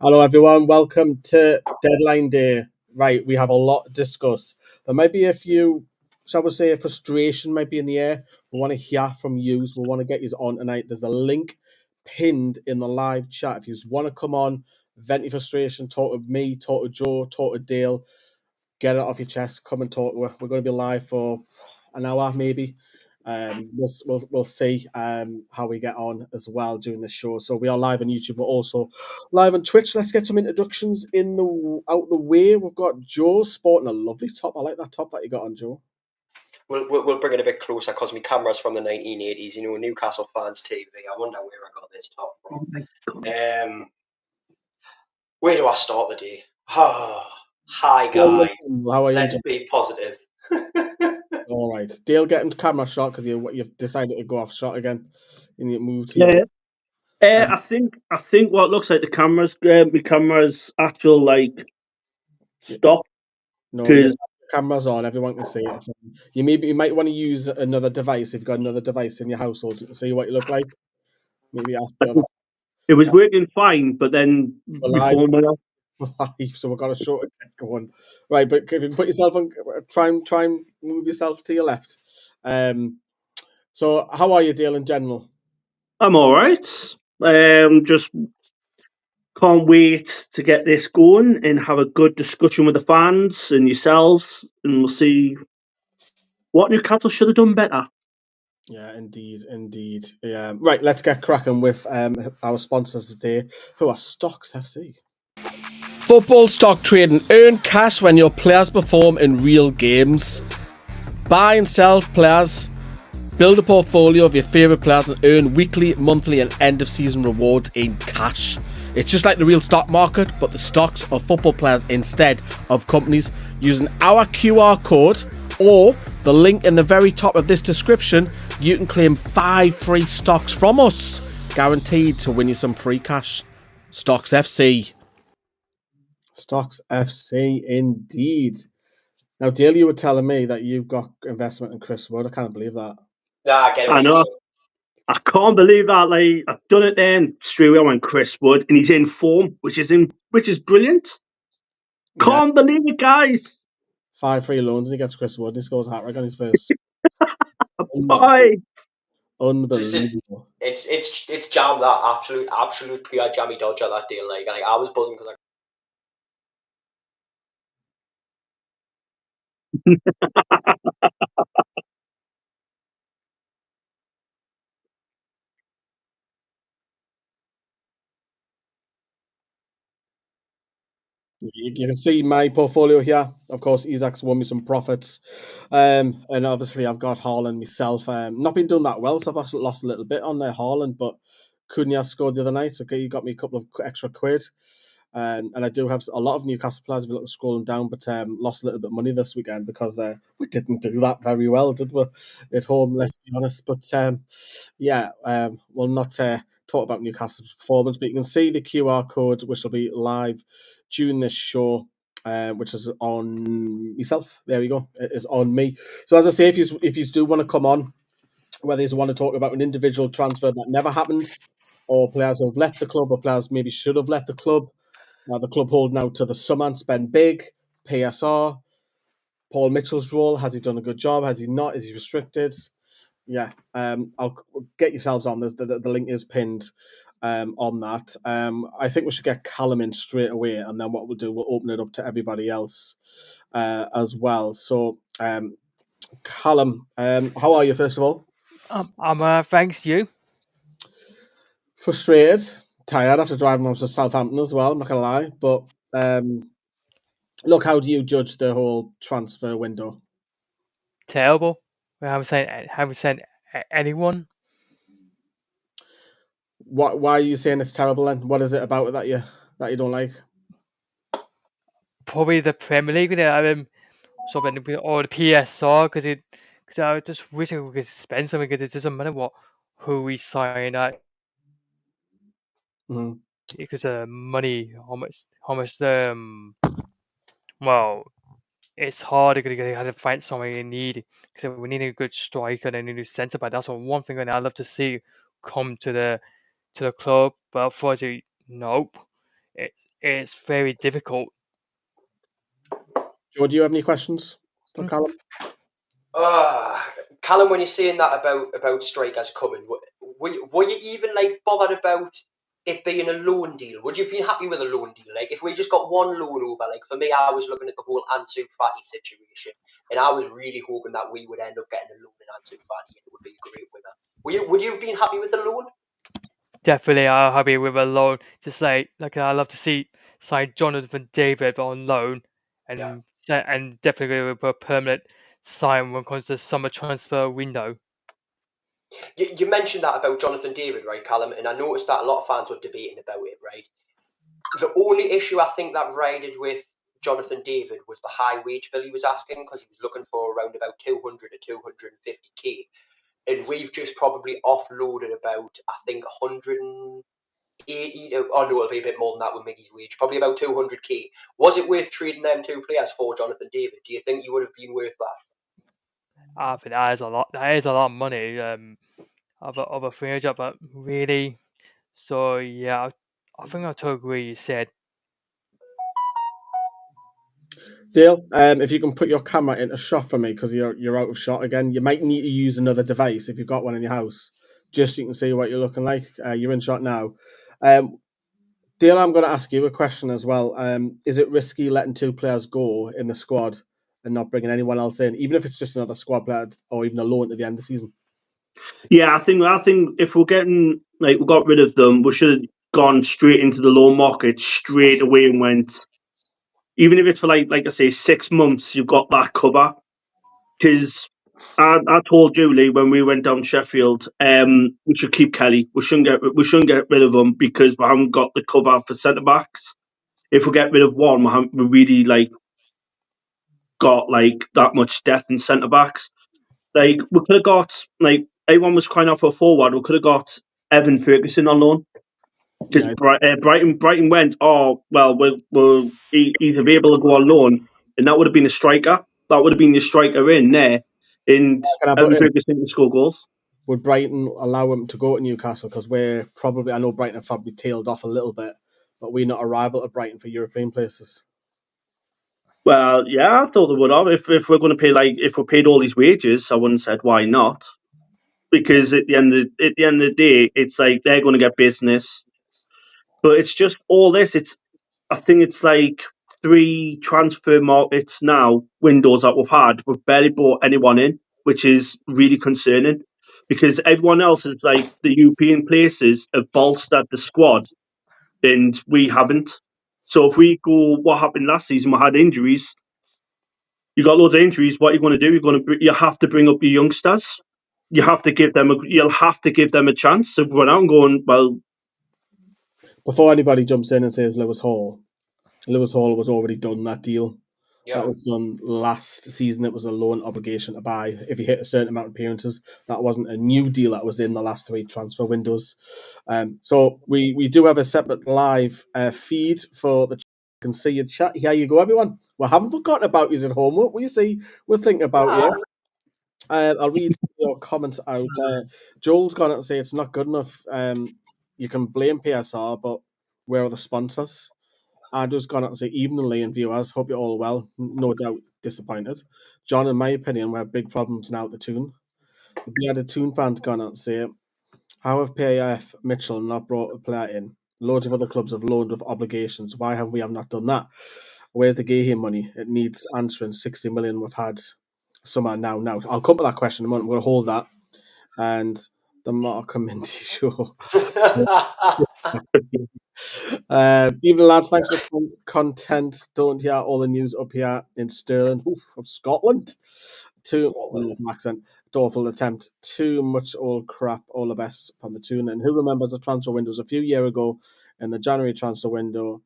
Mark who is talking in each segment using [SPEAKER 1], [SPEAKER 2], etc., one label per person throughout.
[SPEAKER 1] Hello, everyone. Welcome to Deadline Day. Right, we have a lot to discuss. There might be a few, shall we say, frustration might be in the air. We want to hear from you. We want to get you on tonight. There's a link pinned in the live chat. If you want to come on, vent your frustration, talk to me, talk to Joe, talk to Dale, get it off your chest, come and talk. We're going to be live for an hour, maybe. We'll see how we get on as well during the show. So we are live on YouTube, but also live on Twitch. Let's get some introductions out the way. We've got Joe sporting a lovely top. I like that top that you got on, Joe.
[SPEAKER 2] We'll bring it a bit closer because my camera's from the 1980s. You know, Newcastle fans TV. I wonder where I got this top from. Where do I start the day? Hi guys.
[SPEAKER 1] How are you?
[SPEAKER 2] Let's be positive.
[SPEAKER 1] All right, Dale, get into camera shot because you've decided to go off shot again. You need to move to
[SPEAKER 3] your. I think what looks like my camera's actual stop.
[SPEAKER 1] No, your camera's on. Everyone can see it. You might want to use another device if you've got another device in your household to see what you look like. Maybe ask the other.
[SPEAKER 3] It was working fine, but then my phone went off.
[SPEAKER 1] Live, so we've got a short going. Right, but if you can put yourself on, try and move yourself to your left. So how are you, Dale, in general?
[SPEAKER 3] I'm all right. Just can't wait to get this going and have a good discussion with the fans and yourselves, and we'll see what Newcastle should have done better.
[SPEAKER 1] Yeah, indeed. Yeah, right. Let's get cracking with our sponsors today, who are Stocks FC. Football stock trading. Earn cash when your players perform in real games. Buy and sell players. Build a portfolio of your favourite players and earn weekly, monthly and end of season rewards in cash. It's just like the real stock market, but the stocks of football players instead of companies. Using our QR code or the link in the very top of this description, you can claim 5 free stocks from us. Guaranteed to win you some free cash. Stocks FC. Stocks FC, indeed. Now, Dale, you were telling me that you've got investment in Chris Wood. I can't believe that.
[SPEAKER 2] Nah,
[SPEAKER 3] I know. I can't believe that. I've done it then. Straight away I went Chris Wood, and he's in form, which is brilliant. Can't believe it, guys.
[SPEAKER 1] 5 free loans, and he gets Chris Wood, and he scores a hat-trick on his first. Unbelievable.
[SPEAKER 2] It's jam, that absolute pure jammy dodger, that deal. I was buzzing because
[SPEAKER 1] You can see my portfolio here. Of course, Isaac's won me some profits. And obviously, I've got Haaland myself. Not been doing that well, so I've actually lost a little bit on there, Haaland. But Cunha scored the other night. Okay, you got me a couple of extra quid. And I do have a lot of Newcastle players. If you look scrolling down, but lost a little bit of money this weekend because we didn't do that very well, did we? At home, let's be honest. But we'll not talk about Newcastle's performance. But you can see the QR code, which will be live during this show, which is on myself. There we go. It is on me. So as I say, if you do want to come on, whether you want to talk about an individual transfer that never happened, or players who have left the club, or players maybe should have left the club. Now the club holding out to the summer and spend big. PSR. Paul Mitchell's role. Has he done a good job? Has he not? Is he restricted? Yeah. I'll get yourselves on this. The link is pinned on that. I think we should get Callum in straight away, and then what we'll do, we'll open it up to everybody else as well. So, Callum, how are you, first of all?
[SPEAKER 4] I'm thanks, you.
[SPEAKER 1] Frustrated, tired after driving up to Southampton as well, I'm not going to lie. But look, how do you judge the whole transfer window?
[SPEAKER 4] Terrible. We haven't sent anyone.
[SPEAKER 1] Why are you saying it's terrible then? What is it about it that you don't like?
[SPEAKER 4] Probably the Premier League, something or the PSR, because I just wish we could spend something, because it doesn't matter who we sign at.
[SPEAKER 1] Mm-hmm.
[SPEAKER 4] Because money, how much well, it's hard because you have to find someone you need, because we need a good striker and a new centre back. That's one thing that I'd love to see come to the club, but unfortunately, nope. it's very difficult.
[SPEAKER 1] Joe, do you have any questions for Callum?
[SPEAKER 2] Callum, when you're saying that about strikers coming, were you even like bothered about it being a loan deal? Would you have been happy with a loan deal? Like if we just got one loan over, like for me, I was looking at the whole Ansu Fati situation, and I was really hoping that we would end up getting a loan in Ansu Fati, and it would be a great winner. Would you have been happy with the loan?
[SPEAKER 4] Definitely, I'm happy with a loan. Just like I love to see sign Jonathan David on loan,
[SPEAKER 2] Yeah.
[SPEAKER 4] and definitely with a permanent sign when it comes to the summer transfer window.
[SPEAKER 2] You mentioned that about Jonathan David, right, Callum? And I noticed that a lot of fans were debating about it, right? The only issue I think that rided with Jonathan David was the high wage bill he was asking, because he was looking for around about 200 to 250k. And we've just probably offloaded about, I think, 180, oh no, it'll be a bit more than that with Miggy's wage, probably about 200k. Was it worth trading them two players for Jonathan David? Do you think you would have been worth that?
[SPEAKER 4] I think that is a lot. That is a lot of money. Of a free agent, but really, so yeah, I think I totally agree. You said.
[SPEAKER 1] Dale, if you can put your camera in a shot for me, because you're out of shot again. You might need to use another device if you've got one in your house, just so you can see what you're looking like. You're in shot now. Dale, I'm going to ask you a question as well. Is it risky letting two players go in the squad and not bringing anyone else in, even if it's just another squad player or even a loan at the end of the season?
[SPEAKER 3] Yeah, I think if we're getting we got rid of them, we should have gone straight into the loan market straight away and went. Even if it's for like I say 6 months, you've got that cover. Because I told Julie when we went down Sheffield, we should keep Kelly. We shouldn't get rid of him because we haven't got the cover for centre backs. If we get rid of one, we really got that much depth in centre backs. We could have got everyone was crying out for a forward. We could have got Evan Ferguson on loan because
[SPEAKER 1] Yeah.
[SPEAKER 3] Brighton went. Oh well, he's available to go on loan, and that would have been a striker. That would have been the striker in there, and
[SPEAKER 1] Can I put
[SPEAKER 3] Evan
[SPEAKER 1] in?
[SPEAKER 3] Ferguson to score goals.
[SPEAKER 1] Would Brighton allow him to go to Newcastle? Because I know Brighton have probably tailed off a little bit, but we're not a rival to Brighton for European places.
[SPEAKER 3] Well, yeah, I thought they would have. If we're going to pay if we paid all these wages, I wouldn't have said why not. Because at the end of the day, it's they're going to get business, but it's just all this. I think it's 3 transfer markets now windows that we've had. We've barely brought anyone in, which is really concerning because everyone else is the European places have bolstered the squad, and we haven't. So if we go, what happened last season? We had injuries. You got loads of injuries. What are you going to do? You have to bring up your youngsters. You have to give them you'll have to give them a chance. So we're now going well.
[SPEAKER 1] Before anybody jumps in and says Lewis Hall was already done that deal.
[SPEAKER 2] Yeah.
[SPEAKER 1] That was done last season. It was a loan obligation to buy if you hit a certain amount of appearances. That wasn't a new deal that was in the last 3 transfer windows. So we do have a separate live feed for the. Can see your chat. Here you go, everyone. We haven't forgotten about you at home. What we see, we're thinking about you. I'll read your comments out. Joel's gone out and say it's not good enough. You can blame PSR, but where are the sponsors? Andrew's gone out and say evenly in viewers. Hope you're all well. No doubt disappointed. John, in my opinion, we have big problems now at the Toon. The bearded Toon fans gone out and say, how have PAF Mitchell not brought a player in? Loads of other clubs have loaned with obligations. Why have we not done that? Where's the Gahey money? It needs answering. 60 million we've had summer now. I'll come to that question in a moment. We'll hold that. And the Mark Minty show. Even lads, thanks for the content. Don't hear all the news up here in Stirling from Scotland. Accent, awful attempt. Too much old crap. All the best from the Toon. And who remembers the transfer windows a few years ago? In the January transfer window,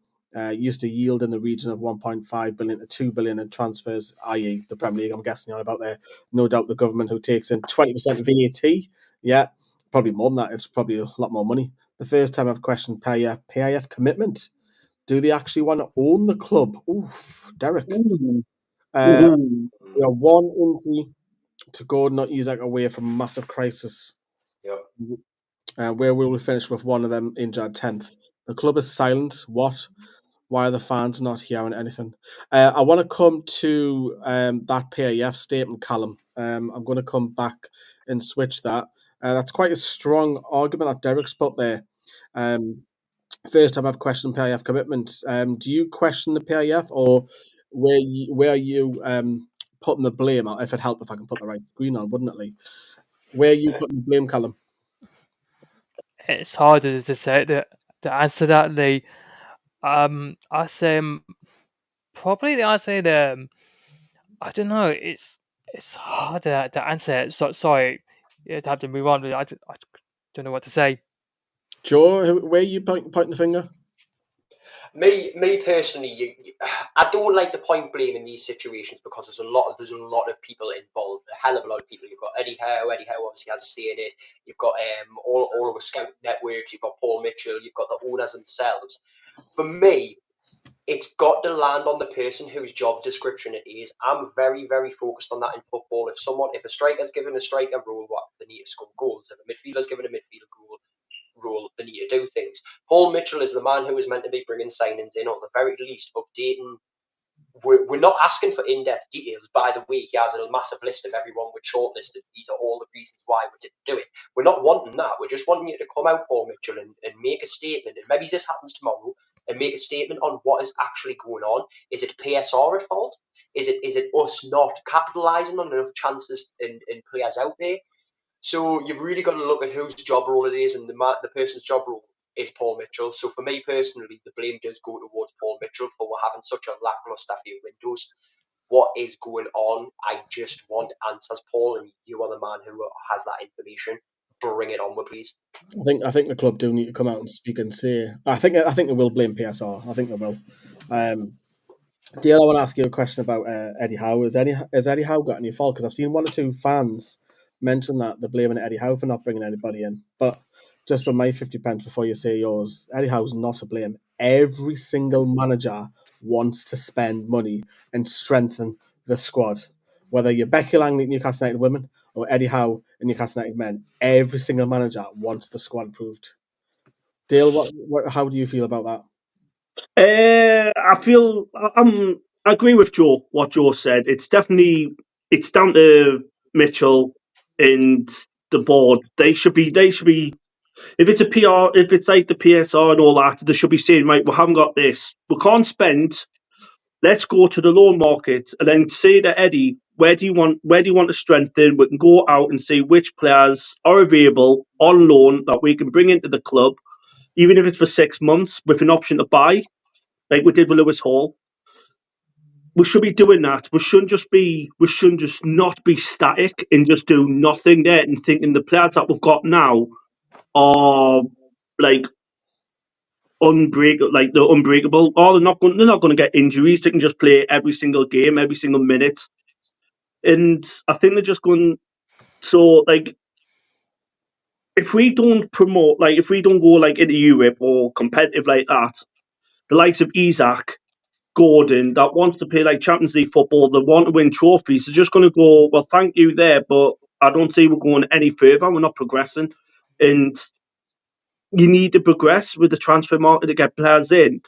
[SPEAKER 1] used to yield in the region of 1.5 billion to 2 billion in transfers, i.e. the Premier League. I'm guessing you're about there. No doubt the government who takes in 20% VAT. Yeah, probably more than that. It's probably a lot more money. The first time I've questioned PIF commitment. Do they actually want to own the club? Oof, Derek. We are one injury to Gordon or Isaac away from a massive crisis.
[SPEAKER 2] Yep.
[SPEAKER 1] Where we will finish with one of them injured 10th. The club is silent. What? Why are the fans not hearing anything? I want to come to that PAF statement, Callum. I'm going to come back and switch that. That's quite a strong argument that Derek's put there. First time I've questioned PAF commitment. Do you question the PAF, or where are you putting the blame? If it helped, if I can put the right screen on, wouldn't it, Lee? Where are you putting the blame, Callum?
[SPEAKER 4] It's hard to say to answer that, Lee. I say probably the answer the I don't know. It's hard to answer. So sorry, you have to move on. I don't know what to say.
[SPEAKER 1] Joe, where are you pointing the finger?
[SPEAKER 2] Me personally, I don't like to point blame in these situations because there's a lot of people involved, a hell of a lot of people. You've got Eddie Howe. Eddie Howe obviously has a say in it. You've got all of the scout networks. You've got Paul Mitchell. You've got the owners themselves. For me, it's got to land on the person whose job description it is. I'm very, very focused on that in football. If a striker's given a striker role, they need to score goals. If a midfielder's given a midfielder role, they need to do things. Paul Mitchell is the man who is meant to be bringing signings in, or at the very least updating. We're not asking for in-depth details. By the way, he has a massive list of everyone we've shortlisted. These are all the reasons why we didn't do it. We're not wanting that. We're just wanting you to come out, Paul Mitchell, and make a statement. And maybe this happens tomorrow, and make a statement on what is actually going on. Is it PSR at fault? Is it us not capitalising on enough chances in players out there? So you've really got to look at whose job role it is, and the person's job role is Paul Mitchell. So for me personally, the blame does go towards Paul Mitchell for having such a lacklustre few windows. What is going on? I just want answers, Paul, and you are the man who has that information. Bring it on, please.
[SPEAKER 1] I think the club do need to come out and speak and say. I think they will blame PSR. I think they will. Dale, I want to ask you a question about Eddie Howe. Has Eddie Howe got any fault? Because I've seen one or two fans mention that they're blaming Eddie Howe for not bringing anybody in. But just from my 50 pence before you say yours, Eddie Howe's not to blame. Every single manager wants to spend money and strengthen the squad. Whether you're Becky Langley at Newcastle United Women or Eddie Howe at Newcastle United Men, every single manager wants the squad improved. Dale, how do you feel about that?
[SPEAKER 3] I agree with Joe. What Joe said, it's down to Mitchell and the board. They should be. If it's a PR, if it's like the PSR and all that, they should be saying, right, we haven't got this. We can't spend. Let's go to the loan market and then say to Eddie, where do you want to strengthen? We can go out and see which players are available on loan that we can bring into the club, even if it's for 6 months with an option to buy, like we did with Lewis Hall. We should be doing that. We shouldn't just not be static and just do nothing there and thinking the players that we've got now are like they're unbreakable. Or they're not going to get injuries. They can just play every single game, every single minute. And I think they're just going. So like, if we don't promote, like if we don't go like into Europe or competitive like that, the likes of Isaac, Gordon, that wants to play like Champions League football, that want to win trophies, they're just going to go, well, thank you there, but I don't see we're going any further. We're not progressing. And you need to progress with the transfer market to get players in.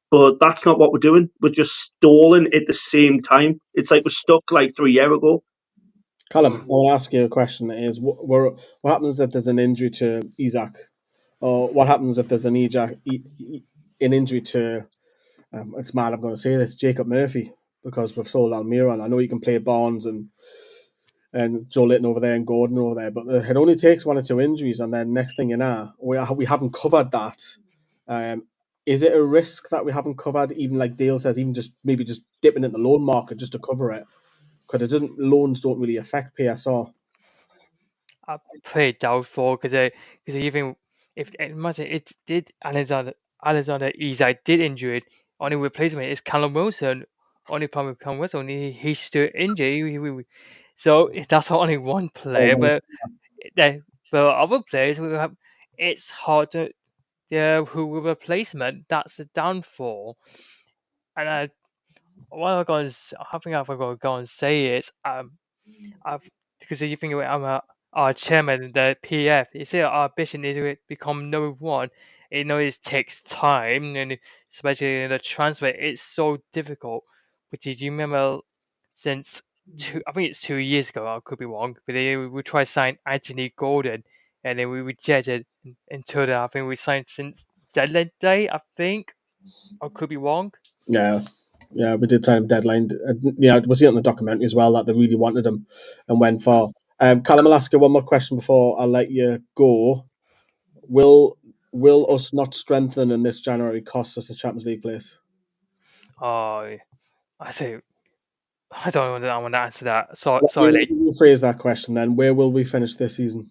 [SPEAKER 3] But that's not what we're doing. We're just stalling at the same time. It's like we're stuck like 3 years ago.
[SPEAKER 1] Callum, I want to ask you a question. Is what happens if there's an injury to Isaac, or what happens if there's an injury to? It's mad. I'm going to say this, Jacob Murphy, because we've sold Almiron. I know you can play Barnes and Joe Litton over there and Gordon over there, but it only takes one or two injuries, and then next thing you know, we haven't covered that. Is it a risk that we haven't covered? Even like Dale says, even just maybe just dipping in the loan market just to cover it, because loans don't really affect PSR.
[SPEAKER 4] I'm pretty doubtful because even if imagine it did Alexander Isak did injured, only replacement is Callum Wilson. Only problem with Callum Wilson, he's still injured. So that's only one player, but other players we have. It's hard to who will replacement. That's the downfall. And what I'm going I think I've got to go and say is because you think I'm our chairman, the PF. You say our ambition is to become number one, it takes time, and especially in the transfer, it's so difficult. But did you remember since I think it's 2 years ago, I could be wrong, but we tried to sign Anthony Gordon, and then we rejected until I think we signed since deadline day, I think. I could be wrong.
[SPEAKER 1] Yeah, we did sign him deadline. Yeah, we see it on the documentary as well that they really wanted him and went for. Callum, I'll ask you one more question before I let you go. Will us not strengthening this January cost us a Champions League place?
[SPEAKER 4] Oh, I say I don't know. I want to answer that. So
[SPEAKER 1] Let
[SPEAKER 4] sorry,
[SPEAKER 1] me rephrase that question then. Where will we finish this season?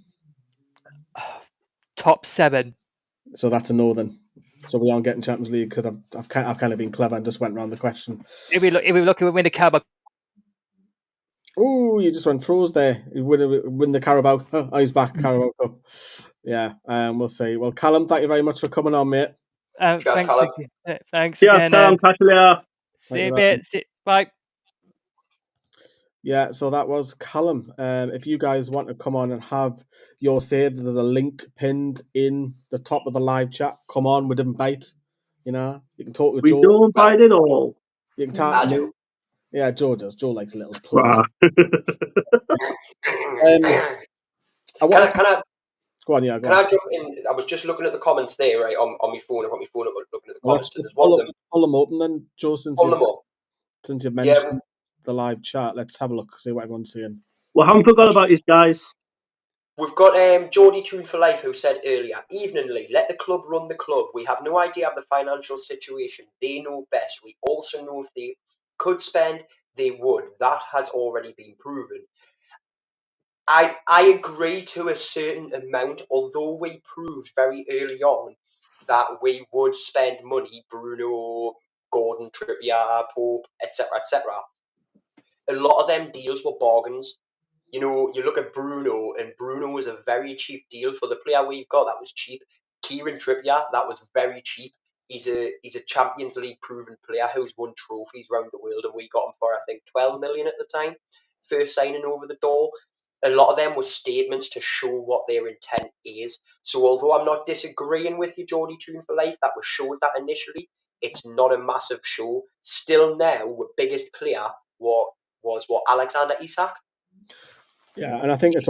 [SPEAKER 4] top 7.
[SPEAKER 1] So that's a no then. So we aren't getting Champions League because I've kind of been clever and just went around the question.
[SPEAKER 4] If we look, we win the Carabao.
[SPEAKER 1] Oh, you just went froze there. You win the Carabao. Oh, he's back, Carabao Cup. Yeah, we'll see. Well, Callum, thank you very much for coming on, mate.
[SPEAKER 2] Cheers,
[SPEAKER 4] Thanks
[SPEAKER 2] Callum.
[SPEAKER 4] again. Thanks
[SPEAKER 3] Yeah,
[SPEAKER 4] again.
[SPEAKER 3] catch you later.
[SPEAKER 4] See you a bit. Bye.
[SPEAKER 1] Yeah, so that was Callum. If you guys want to come on and have your say, there's a link pinned in the top of the live chat. Come on, we didn't bite. You know, you can talk to
[SPEAKER 3] We
[SPEAKER 1] Joe.
[SPEAKER 3] don't bite it all.
[SPEAKER 1] You can talk.
[SPEAKER 2] I do.
[SPEAKER 1] Yeah, Joe does. Joe likes a little play.
[SPEAKER 3] Right.
[SPEAKER 2] Can I
[SPEAKER 1] Go on, yeah, go
[SPEAKER 2] Can
[SPEAKER 1] on.
[SPEAKER 2] I jump in? I was just looking at the comments there, right, on my phone. I've got my phone up looking at the
[SPEAKER 1] Well,
[SPEAKER 2] comments, and there's one of them.
[SPEAKER 1] pull them open then, Joe, since
[SPEAKER 2] Pull them up.
[SPEAKER 1] you've
[SPEAKER 2] Yeah,
[SPEAKER 1] mentioned the live chat. Let's have a look, see what everyone's saying.
[SPEAKER 3] We haven't forgot about these guys.
[SPEAKER 2] we've got Geordie Tune for Life, who said earlier, evenly, let the club run the club. We have no idea of the financial situation. They know best. We also know if they could spend, they would. That has already been proven. I agree to a certain amount, although we proved very early on that we would spend money, Bruno, Gordon, Trippier, Pope, etc., etc. A lot of them deals were bargains. You know, you look at Bruno, and Bruno was a very cheap deal for the player we've got. That was cheap. Kieran Trippier, that was very cheap. He's a Champions League proven player who's won trophies around the world, and we got him for I think 12 million at the time, first signing over the door. A lot of them were statements to show what their intent is. So although I'm not disagreeing with you, Geordie Tune for Life, that was showed that initially, it's not a massive show. Still now, the biggest player was Alexander Isak.
[SPEAKER 1] Yeah, and I think it's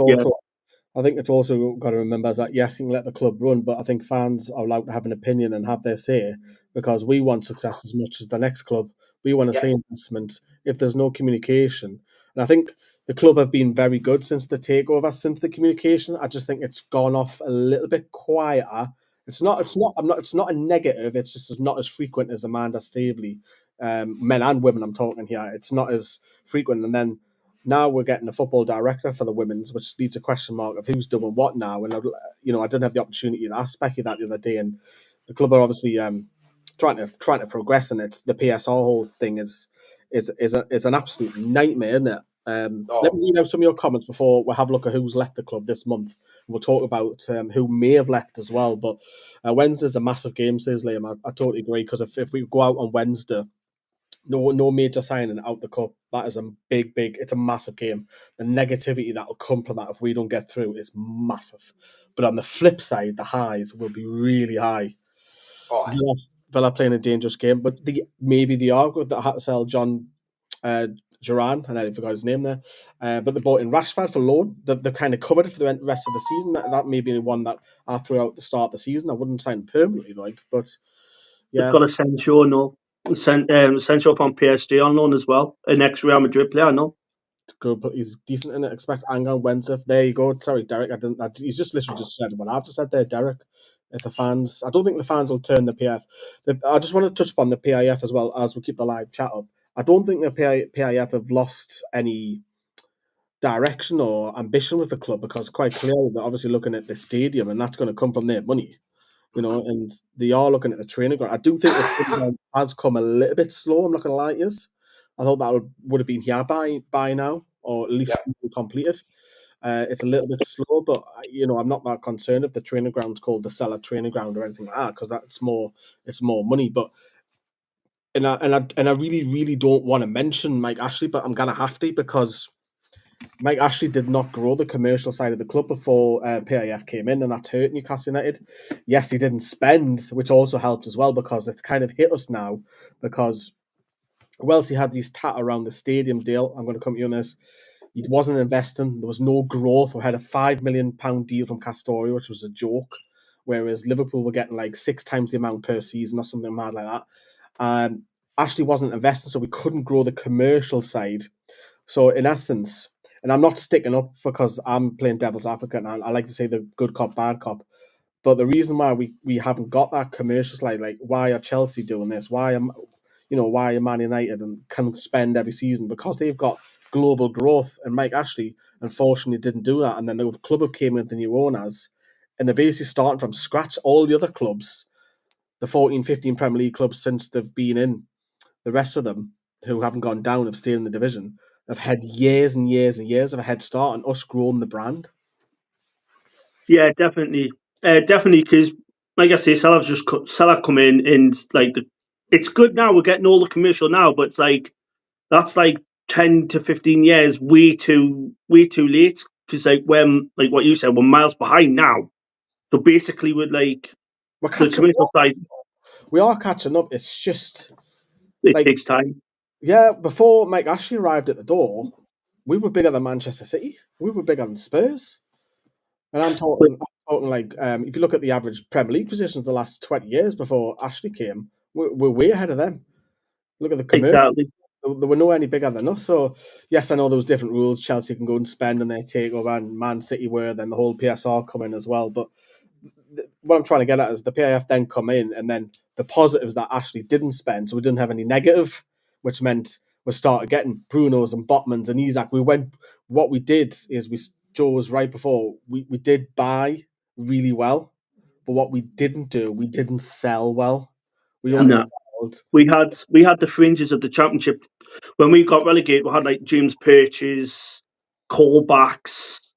[SPEAKER 1] also got to remember is that yes, you can let the club run, but I think fans are allowed to have an opinion and have their say because we want success as much as the next club. We want to see investment. If there's no communication, and I think the club have been very good since the takeover, since the communication. I just think it's gone off a little bit quieter. It's not a negative. It's just not as frequent as Amanda Staveley, men and women. I'm talking here. It's not as frequent, and then. Now we're getting a football director for the women's, which leaves a question mark of who's doing what now. And I didn't have the opportunity to ask Becky that the other day, and the club are obviously trying to progress, and it's the PSR whole thing is an absolute nightmare, isn't it? Let me read out some of your comments before we have a look at who's left the club this month. We'll talk about who may have left as well. But Wednesday's a massive game, says Liam. I totally agree because if we go out on Wednesday. No major signing out the cup. That is a big. It's a massive game. The negativity that will come from that if we don't get through is massive. But on the flip side, the highs will be really high. Villa playing a dangerous game, but maybe they are good that had to sell John Duran, and I forgot his name there. But they bought in Rashford for loan. They've kind of covered it for the rest of the season. That may be the one that I threw out at the start of the season. I wouldn't sign permanently, but yeah.
[SPEAKER 3] They've got a Sancho, Sancho from PSG on loan as well. An ex-Real Madrid player, no?
[SPEAKER 1] Good, but he's decent in it. Expect anger on Wednesday. There you go. Sorry, Derek. He's just literally just said what I've just said there, Derek. If the fans, I don't think the fans will turn the PF. I just want to touch upon the PIF as well as we keep the live chat up. I don't think the PIF have lost any direction or ambition with the club because quite clearly they're obviously looking at the stadium and that's going to come from their money. And they are looking at the training ground. I do think the training ground has come a little bit slow. I'm not going to lie to you. I thought that would have been here by now, or at least completed. It's a little bit slow, but I'm not that concerned if the training ground's called the Cellar Training Ground or anything like that, because it's more money. But and I really, really don't want to mention Mike Ashley, but I'm gonna have to because Mike Ashley did not grow the commercial side of the club before PIF came in, and that hurt Newcastle United. Yes, he didn't spend, which also helped as well, because it's kind of hit us now, because whilst he had these tat around the stadium deal, I'm going to come to you on this, he wasn't investing. There was no growth. We had a £5 million deal from Castoria, which was a joke, whereas Liverpool were getting like 6 times the amount per season or something mad like that. Ashley wasn't investing, so we couldn't grow the commercial side. So in essence, and I'm not sticking up because I'm playing devil's advocate, and I like to say the good cop, bad cop. But the reason why we haven't got that commercial side, like why are Chelsea doing this? Why are Man United and can spend every season? Because they've got global growth, and Mike Ashley unfortunately didn't do that. And then the club have came in with the new owners, and they're basically starting from scratch. All the other clubs, the 14, 15 Premier League clubs since they've been in, the rest of them who haven't gone down have stayed in the division, have had years and years and years of a head start on us growing the brand.
[SPEAKER 3] Yeah, definitely, because like I say, Salah come in and like it's good now. We're getting all the commercial now, but it's like that's like 10 to 15 years way too late. Because like when like what you said, we're miles behind now. So basically, we're the commercial side.
[SPEAKER 1] We are catching up. It's just
[SPEAKER 3] it takes time.
[SPEAKER 1] Yeah, before Mike Ashley arrived at the door, we were bigger than Manchester City. We were bigger than Spurs. And I'm talking like if you look at the average Premier League positions the last 20 years before Ashley came, we're way ahead of them. Look at the commercial.
[SPEAKER 3] Exactly.
[SPEAKER 1] They were nowhere any bigger than us. So, yes, I know there was different rules. Chelsea can go and spend on their takeover, and Man City were, then the whole PSR come in as well. But what I'm trying to get at is the PIF then come in, and then the positives that Ashley didn't spend, so we didn't have any negative, which meant we started getting Brunos and Botmans and Isaac. What we did is Joe was right before, we did buy really well, but what we didn't do, we didn't sell well. We only sold.
[SPEAKER 3] We had the fringes of the Championship. When we got relegated, we had like James Perches, callbacks.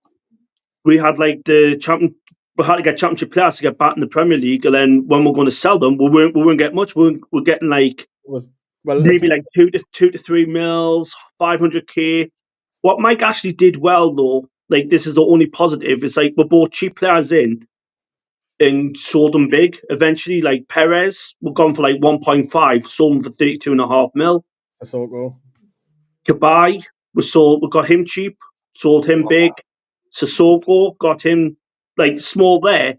[SPEAKER 3] We had like we had to get Championship players to get back in the Premier League, and then when we're going to sell them, we weren't getting much. We're getting like maybe like 2 to 3 mils, 500k. What Mike Ashley did well though, like this is the only positive, is like we bought cheap players in and sold them big. Eventually, like Perez, we're gone for like 1.5, sold him for 32.5 mil.
[SPEAKER 1] Sissoko.
[SPEAKER 3] Kabai, we got him cheap, sold him big. Sissoko, got him like small there.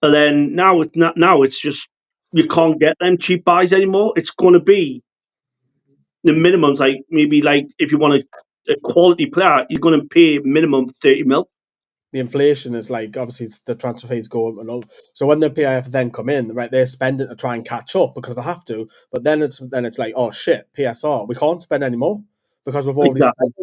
[SPEAKER 3] And then now it's just you can't get them cheap buys anymore. It's going to be the minimums, like maybe like if you want a quality player, you're going to pay minimum 30 mil.
[SPEAKER 1] The inflation is like, obviously it's the transfer fees go up and all. So when the PIF then come in, right, they're spending to try and catch up because they have to. But then it's like, oh shit, PSR, we can't spend anymore because we've already spent.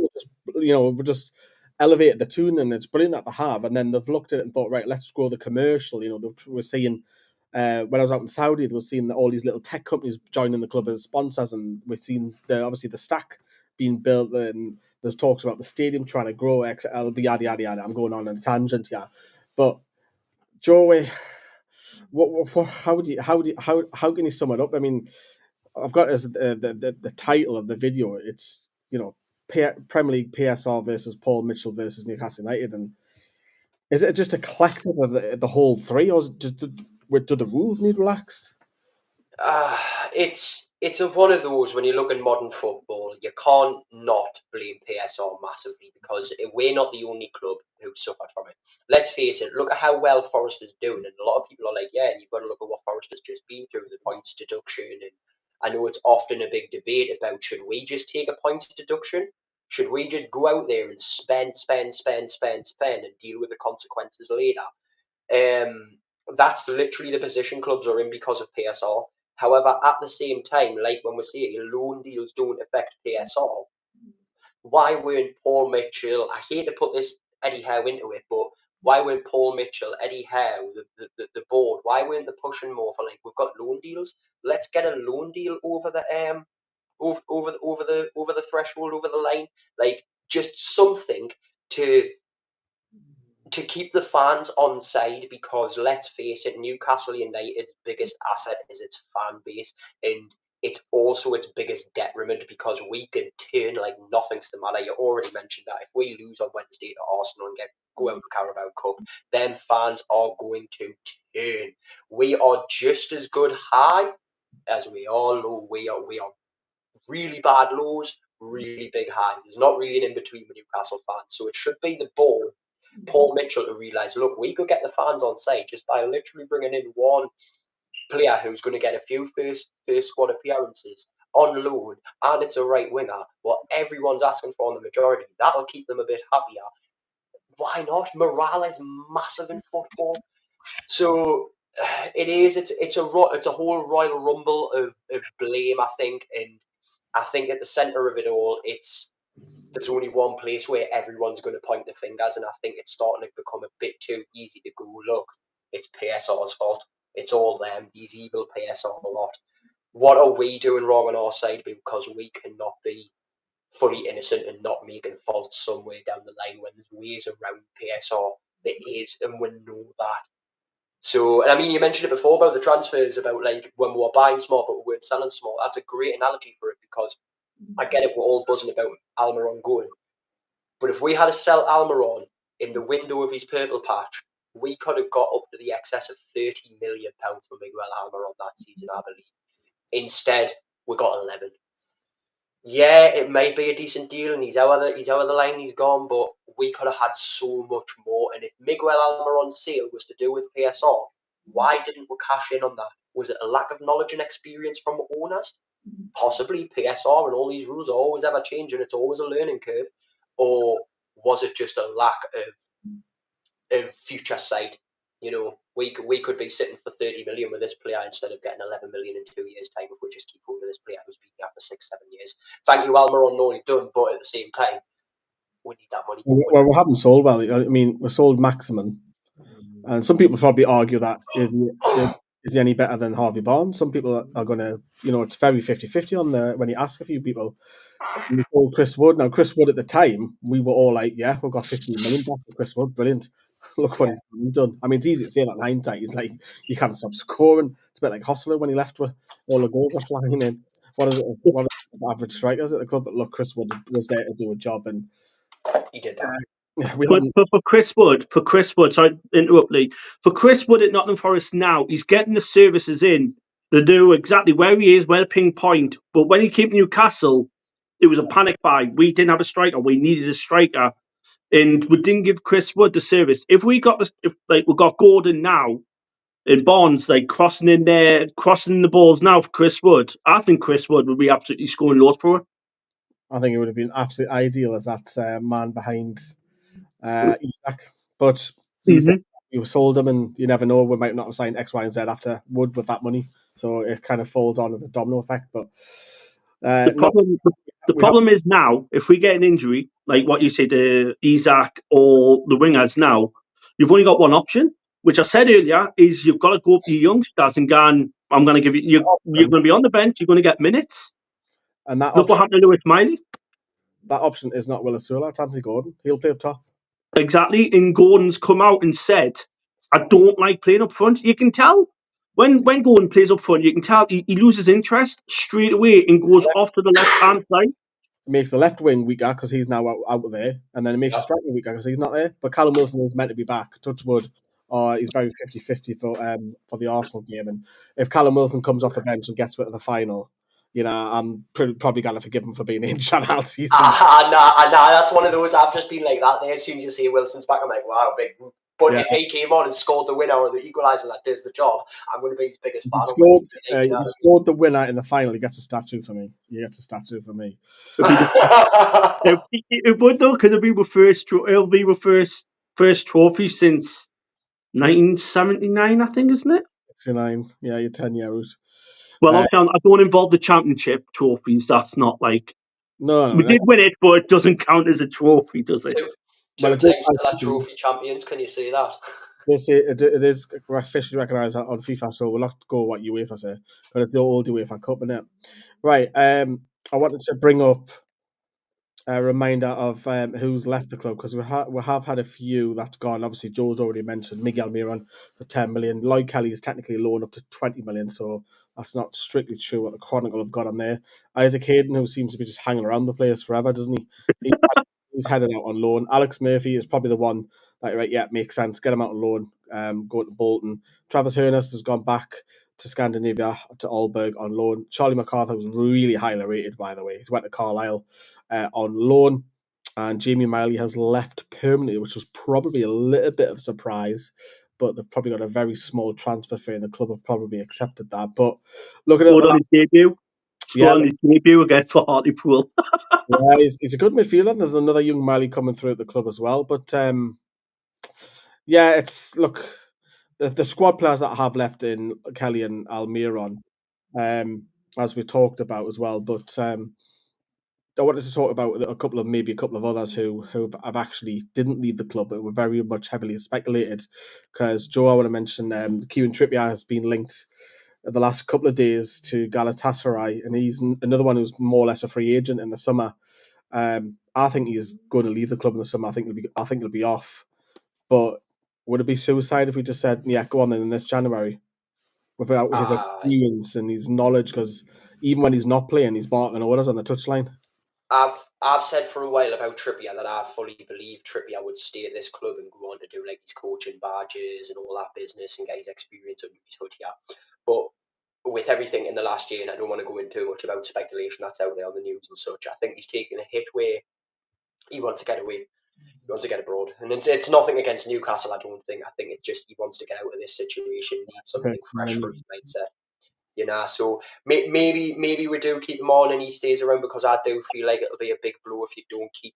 [SPEAKER 1] We just elevated the tune, and it's brilliant that they have. And then they've looked at it and thought, right, let's grow the commercial. We're seeing when I was out in Saudi, they were seeing all these little tech companies joining the club as sponsors, and we've seen obviously the stack being built, and there's talks about the stadium trying to grow, XL, yada yada yada. I'm going on a tangent, yeah. But Joey, how can you sum it up? I mean, I've got as the title of the video. It's Premier League PSR versus Paul Mitchell versus Newcastle United, and is it just a collective of the whole three, or do the rules need relaxed?
[SPEAKER 2] It's one of those, when you look at modern football, you can't not blame PSR massively, because we're not the only club who've suffered from it. Let's face it, look at how well Forrester's doing, and a lot of people are like, yeah, you've got to look at what Forrester's just been through, the points deduction, and I know it's often a big debate about, should we just take a points deduction? Should we just go out there and spend and deal with the consequences later? That's literally the position clubs are in because of PSR. However, at the same time, like when we're saying loan deals don't affect PSR, why weren't Paul Mitchell, I hate to put this Eddie Howe into it, but why weren't Paul Mitchell, Eddie Howe, the board, why weren't they pushing more for, like, we've got loan deals, let's get a loan deal over the over the threshold, over the line, like just something to keep the fans on side, because let's face it, Newcastle United's biggest asset is its fan base, and it's also its biggest detriment because we can turn like nothing's the matter. You already mentioned that if we lose on Wednesday to Arsenal and go out for Carabao Cup, then fans are going to turn. We are just as good high as we are low. We are really bad lows, really big highs. There's not really an in between with Newcastle fans. So it should be the ball, Paul Mitchell, to realise, look, we could get the fans on side just by literally bringing in one player who's going to get a few first squad appearances on loan, and it's a right winger. What everyone's asking for in the majority, that'll keep them a bit happier. Why not? Morale is massive in football. So it is. It's a whole Royal Rumble of blame, I think, and I think at the centre of it all, there's only one place where everyone's going to point the fingers, and I think it's starting to become a bit too easy to go, look, it's PSR's fault. It's all them, these evil PSR lot. What are we doing wrong on our side? Because we cannot be fully innocent and not making faults somewhere down the line when there's ways around PSR. There is, and we know that. So, and I mean, you mentioned it before about the transfers, about like when we were buying small but we weren't selling small. That's a great analogy for it because I get it, we're all buzzing about Almiron going. But if we had to sell Almiron in the window of his purple patch, we could have got up to the excess of £30 million for Miguel Almiron that season, I believe. Instead, we got 11. Yeah, it may be a decent deal, and he's out of the line, he's gone, but we could have had so much more. And if Miguel Almiron's sale was to do with PSR, why didn't we cash in on that? Was it a lack of knowledge and experience from owners? Possibly. PSR and all these rules are always ever changing. It's always a learning curve. Or was it just a lack of future sight? You know, we could be sitting for 30 million with this player instead of getting 11 million in 2 years' time if we just keep hold of this player who's been here for 6-7 years. Thank you, Almiron, no only done, but at the same time, we need that money.
[SPEAKER 1] Well, we haven't sold well. I mean, we sold Maximin, and some people probably argue that is he any better than Harvey Barnes? Some people are going to, it's very 50-50 on the when you ask a few people. We sold Chris Wood. Now, Chris Wood at the time, we were all like, yeah, we've got 15 million back for Chris Wood. Brilliant. Look what he's done. I mean, it's easy to say that in hindsight. He's like, you can't stop scoring. It's a bit like Hostler when he left with all the goals are flying in. What is the average strikers at the club? But look, Chris Wood was there to do a job, and
[SPEAKER 2] he did that.
[SPEAKER 3] But for Chris Wood, sorry to interrupt Lee. For Chris Wood at Nottingham Forest now, he's getting the services in to do exactly where he is, where to pinpoint. But when he came to Newcastle, it was a panic buy. We didn't have a striker. We needed a striker, and we didn't give Chris Wood the service. If we got we got Gordon now and Barnes crossing in there, crossing the balls now for Chris Wood, I think Chris Wood would be absolutely scoring loads for it.
[SPEAKER 1] I think it would have been absolutely ideal as that man behind Isak, but you sold him, and you never know. We might not have signed X, Y, and Z after Wood with that money, so it kind of falls on with a domino effect. But
[SPEAKER 3] the problem is now, if we get an injury, like what you said, Isak or the wingers now, you've only got one option, which I said earlier, is you've got to go up to your youngsters and go, I'm going to give you're going to be on the bench, you're going to get minutes.
[SPEAKER 1] And that
[SPEAKER 3] look what happened to Lewis Miley.
[SPEAKER 1] That option is not Willis Sula, it's Anthony Gordon. He'll play up top.
[SPEAKER 3] Exactly. And Gordon's come out and said, I don't like playing up front. You can tell. When Gordon plays up front, you can tell he loses interest straight away and goes off to the left-hand side.
[SPEAKER 1] It makes the left wing weaker because he's now out of there, and then it makes the striker weaker because he's not there. But Callum Wilson is meant to be back. Touch wood. He's very 50-50 for the Arsenal game. And if Callum Wilson comes off the bench and gets to the final, I'm probably going to forgive him for being injured all season.
[SPEAKER 2] Nah, that's one of those. I've just been like that there. As soon as you see Wilson's back, I'm like, wow, big. But if he came on and scored the winner or the equaliser that does the job, I'm going to be his biggest fan.
[SPEAKER 1] He scored the winner in the final. He gets a statue for me.
[SPEAKER 3] It would though, because it'll be my first trophy since 1979, I think, isn't it?
[SPEAKER 1] 69. Yeah, you're 10 years.
[SPEAKER 3] Well, I don't involve the championship trophies. That's not like
[SPEAKER 1] no.
[SPEAKER 3] We did win it, but it doesn't count as a trophy, does it?
[SPEAKER 2] Well, it is trophy champions. Can you say that?
[SPEAKER 1] It is officially recognised on FIFA, so we'll not go what UEFA say, but it's the old UEFA Cup, isn't it? Right. I wanted to bring up a reminder of who's left the club, because we have had a few that's gone. Obviously, Joe's already mentioned Miguel Almiron for 10 million. Lloyd Kelly is technically loaned up to 20 million, so That's not strictly true what the Chronicle have got on there. Isaac Hayden, who seems to be just hanging around the place forever, doesn't he? He's headed out on loan. Alex Murphy is probably the one that, right, yeah, makes sense. Get him out on loan, go to Bolton. Travis Hurness has gone back to Scandinavia, to Aalborg on loan. Charlie MacArthur was really highly rated, by the way. He's went to Carlisle on loan. And Jamie Miley has left permanently, which was probably a little bit of a surprise. But they've probably got a very small transfer fee, and the club have probably accepted that. But looking at
[SPEAKER 3] on his debut. On his debut again for Hartlepool.
[SPEAKER 1] Yeah, he's a good midfielder. And there's another young Miley coming through at the club as well. But yeah, it's the squad players that I have left in Kelly and Almiron, as we talked about as well. But I wanted to talk about a couple of others who have actually didn't leave the club, but were very much heavily speculated. Because Joe, I want to mention Kieran Trippier has been linked the last couple of days to Galatasaray, and he's another one who's more or less a free agent in the summer. I think he's going to leave the club in the summer. I think he'll be off. But would it be suicide if we just said, yeah, go on then in this January, without his experience and his knowledge? Because even when he's not playing, he's barking orders on the touchline.
[SPEAKER 2] I've said for a while about Trippier that I fully believe Trippier would stay at this club and go on to do like his coaching badges and all that business and get his experience under his hood here. But with everything in the last year, and I don't want to go into too much about speculation that's out there on the news and such, I think he's taking a hit where he wants to get away. He wants to get abroad. And it's nothing against Newcastle, I don't think. I think it's just he wants to get out of this situation, needs something fresh for his mindset. You know, so maybe we do keep him on and he stays around, because I do feel like it'll be a big blow if you don't keep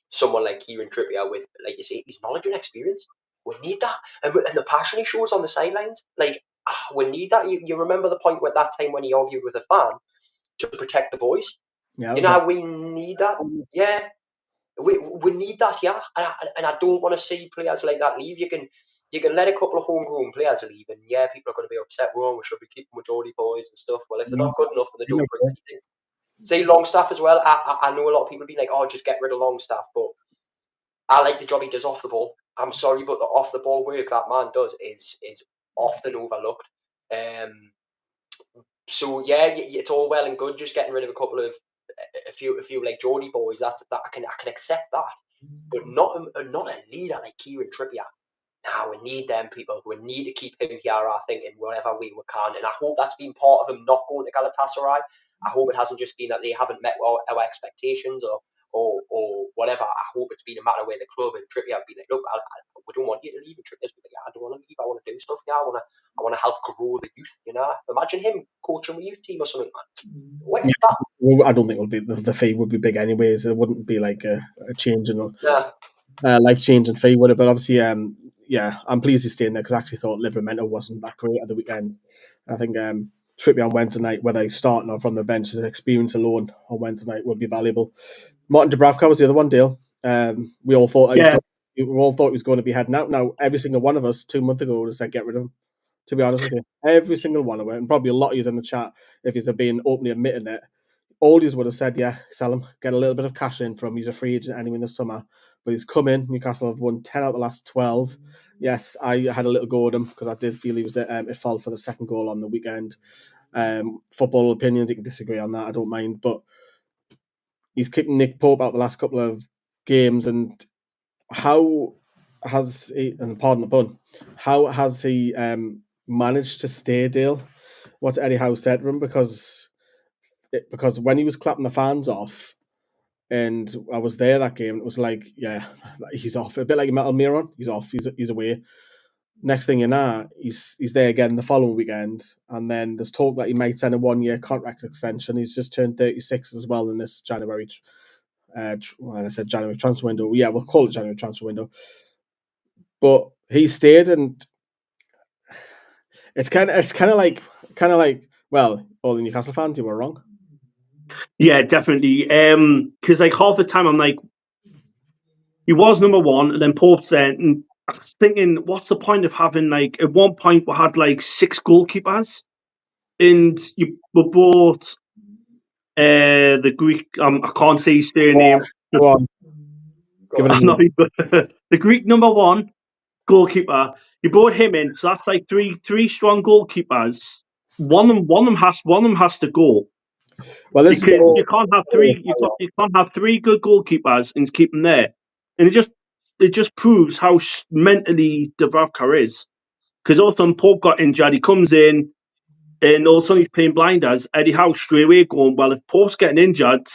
[SPEAKER 2] someone like Kieran Trippier with, like you say, his knowledge and experience. We need that, and the passion he shows on the sidelines, like we need that. You remember the point at that time when he argued with a fan to protect the boys?
[SPEAKER 1] Yeah,
[SPEAKER 2] you know, we need that. Yeah, we need that. Yeah, and I don't want to see players like that leave. You can let a couple of homegrown players leave, and yeah, people are going to be upset. Well, we should be keeping majority boys and stuff. Well, if they're not good enough and they don't bring anything. Say Longstaff as well. I know a lot of people be like, oh, just get rid of Longstaff, but I like the job he does off the ball. I'm sorry, but the off the ball work that man does is often overlooked. So yeah, it's all well and good just getting rid of a few like Geordie boys. That I can accept that, but not a leader like Kieran Trippier. Now we need them people. We need to keep him here, I think, in whatever way we can. And I hope that's been part of him not going to Galatasaray. I hope it hasn't just been that they haven't met our expectations or whatever. I hope it's been a matter where the club and Trippier have been like, look, we don't want you to leave. And Trippier's been like, yeah, I don't want to leave. I want to do stuff. Yeah, I want to help grow the youth. You know, imagine him coaching the youth team or something.
[SPEAKER 1] I don't think it'll be the fee would be big anyways. It wouldn't be like a change in life changing fee, would it? But obviously, yeah, I'm pleased he's staying there because I actually thought Livramento wasn't that great at the weekend. I think Trippier on Wednesday night, whether he's starting or from the bench, his experience alone on Wednesday night would be valuable. Martin Dubravka was the other one, Dale. We all thought he was going to be heading out. Now, every single one of us 2 months ago would have said get rid of him. To be honest with you, every single one of it, and probably a lot of you in the chat, if you've been openly admitting it, all these would have said, yeah, sell him, get a little bit of cash in from him. He's a free agent anyway in the summer. But he's come in. Newcastle have won 10 out of the last 12. Yes, I had a little go at him because I did feel he was it fell for the second goal on the weekend. Football opinions, you can disagree on that, I don't mind. But he's keeping Nick Pope out the last couple of games. And how has he, and pardon the pun, how has he managed to stay, Dale? What's Eddie Howe said to him? Because when he was clapping the fans off, and I was there that game, it was like, yeah, he's off. A bit like Metal Miron, he's off. He's away. Next thing you know, he's there again the following weekend, and then there's talk that he might sign a 1-year contract extension. He's just turned 36 as well in this January. I said January transfer window. Yeah, we'll call it January transfer window. But he stayed, and it's kind of like, well, all the Newcastle fans, you were wrong.
[SPEAKER 3] Yeah, definitely. Because like half the time I'm like, he was number one, and then Pope's there, and I was thinking, what's the point of having like at one point we had like 6 goalkeepers, and we bought the Greek. I can't say his surname.
[SPEAKER 1] Go on.
[SPEAKER 3] The Greek number 1 goalkeeper. You brought him in, so that's like three strong goalkeepers. one of them has to go.
[SPEAKER 1] Well, this
[SPEAKER 3] Because
[SPEAKER 1] is
[SPEAKER 3] you can't have three. You can't have three good goalkeepers and keep them there, and it just proves how mentally Dubravka is. Because all of a sudden Pope got injured, he comes in, and all of a sudden he's playing blinders. Eddie Howe straight away going, well, if Pope's getting injured,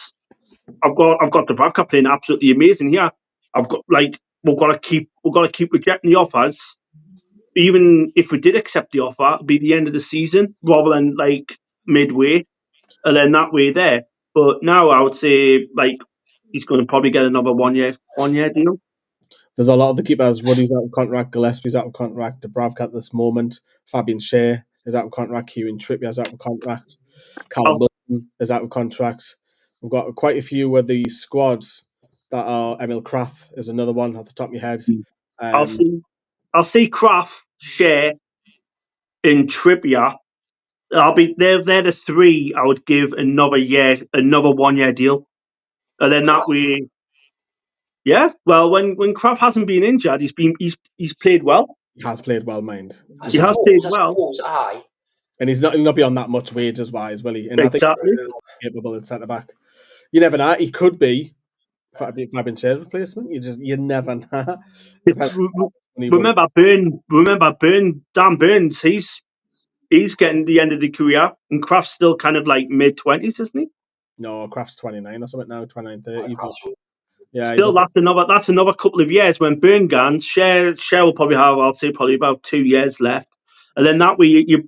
[SPEAKER 3] I've got Dubravka playing absolutely amazing here. I've got we've got to keep rejecting the offers. Even if we did accept the offer, it'd be the end of the season rather than midway, and then that way there. But now I would say he's going to probably get another 1 year deal.
[SPEAKER 1] There's a lot of the keepers. Woody's out of contract. Gillespie's out of contract. Dubravka at this moment. Fabian Schär is out of contract. Kieran Trippier's out of contract. Callum Wilson is out of contract. We've got quite a few with the squads that are. Emil Kraft is another one off the top of my head.
[SPEAKER 3] I'll see Kraft, Schär, and Trippier. They're the three I would give another 1 year deal, and then that way. Yeah, well, when Kraft hasn't been injured, he's played well.
[SPEAKER 1] He has played well, mind.
[SPEAKER 3] He has played well.
[SPEAKER 2] Aye.
[SPEAKER 1] And he'll not be on that much wages wise, will he? And
[SPEAKER 3] Exactly.
[SPEAKER 1] I think he's capable at centre back. You never know. He could be Fabian Schär's replacement. You never know.
[SPEAKER 3] Remember Dan Burns. He's getting the end of the career, and Kraft's still kind of mid-20s, isn't he?
[SPEAKER 1] No, Kraft's 29 or something now, 29, 30.
[SPEAKER 3] Yeah, still, that's another couple of years. When Burn gans, Schär will probably have, I'll say, probably about 2 years left, and then that way you're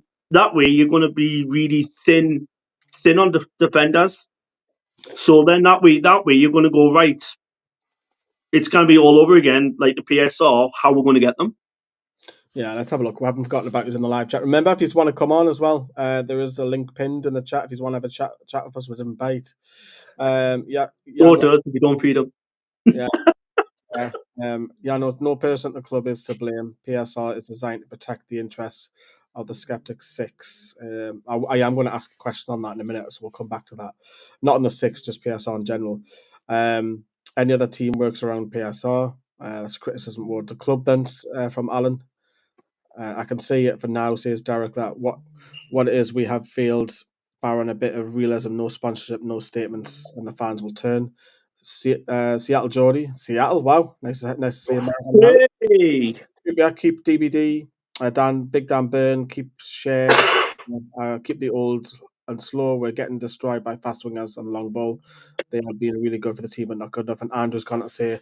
[SPEAKER 3] going to be really thin on the defenders. So then that way you're going to go right. It's going to be all over again, like the PSR. How we're going to get them?
[SPEAKER 1] Yeah, let's have a look. We haven't forgotten about who's in the live chat. Remember, if you want to come on as well, there is a link pinned in the chat. If you want to have a chat with us, we didn't bite. Yeah.
[SPEAKER 3] No, does if you don't feed them.
[SPEAKER 1] Yeah. No person at the club is to blame. PSR is designed to protect the interests of the Skeptics 6. I am going to ask a question on that in a minute, so we'll come back to that. Not on the 6, just PSR in general. Any other team works around PSR? That's a criticism toward the club then from Alan. I can see it for now, says Derek, that what it is we have failed, barring a bit of realism, no sponsorship, no statements, and the fans will turn. Seattle Geordie. Seattle, wow. Nice to see him.
[SPEAKER 3] Hey.
[SPEAKER 1] Keep DBD. Big Dan Burn. Keep Schär. Keep the old and slow. We're getting destroyed by fast wingers and long ball. They have been really good for the team, but not good enough. And Andrew's going to say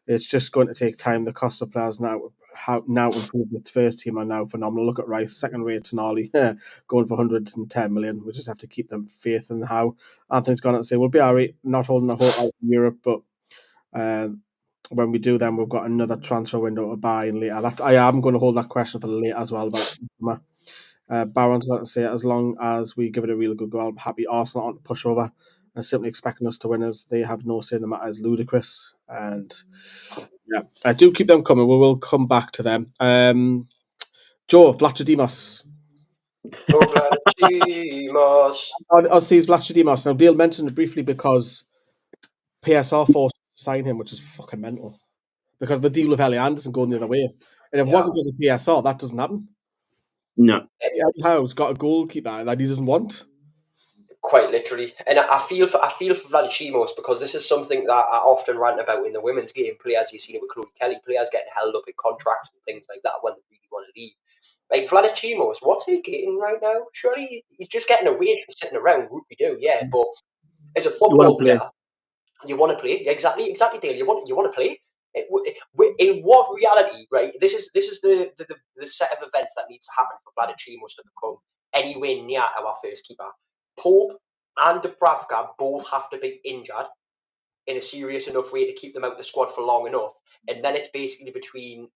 [SPEAKER 1] it's just going to take time. The cost of players now to improve the first team are now phenomenal. Look at Rice, second rate Tonali, going for 110 million. We just have to keep them faith in Howe. Anthony's going to say we'll be all right, not holding a hope out in Europe, but when we do, then we've got another transfer window to buy in later. I am going to hold that question for later as well about Baron's going to say as long as we give it a really good go, I'm happy Arsenal aren't push over and simply expecting us to win as they have no say in the matter is ludicrous. And yeah, I do keep them coming. We will come back to them. Joe, Vlachodimos.
[SPEAKER 2] Vlachodimos.
[SPEAKER 1] Aussies Vlachodimos. Now, Dale mentioned it briefly because PSR forced to sign him, which is fucking mental. Because the deal with Ellie Anderson going the other way. And if it wasn't because of PSR, that doesn't happen.
[SPEAKER 3] No.
[SPEAKER 1] Eddie Howe's got a goalkeeper that he doesn't want.
[SPEAKER 2] Quite literally. And I feel for Vlachodimos because this is something that I often rant about in the women's game. Players, you've seen it with Chloe Kelly, players getting held up in contracts and things like that when they really want to leave. Like Vlachodimos, what's he getting right now? Surely he's just getting a wage for sitting around. Whoop-de-doo, yeah. But as a football player, you want to play. Yeah, exactly, Dale. You want to play. In what reality, right? This is the set of events that needs to happen for Vlachodimos to become anywhere near our first keeper. Pope and Dubravka both have to be injured in a serious enough way to keep them out the squad for long enough, and then it's basically between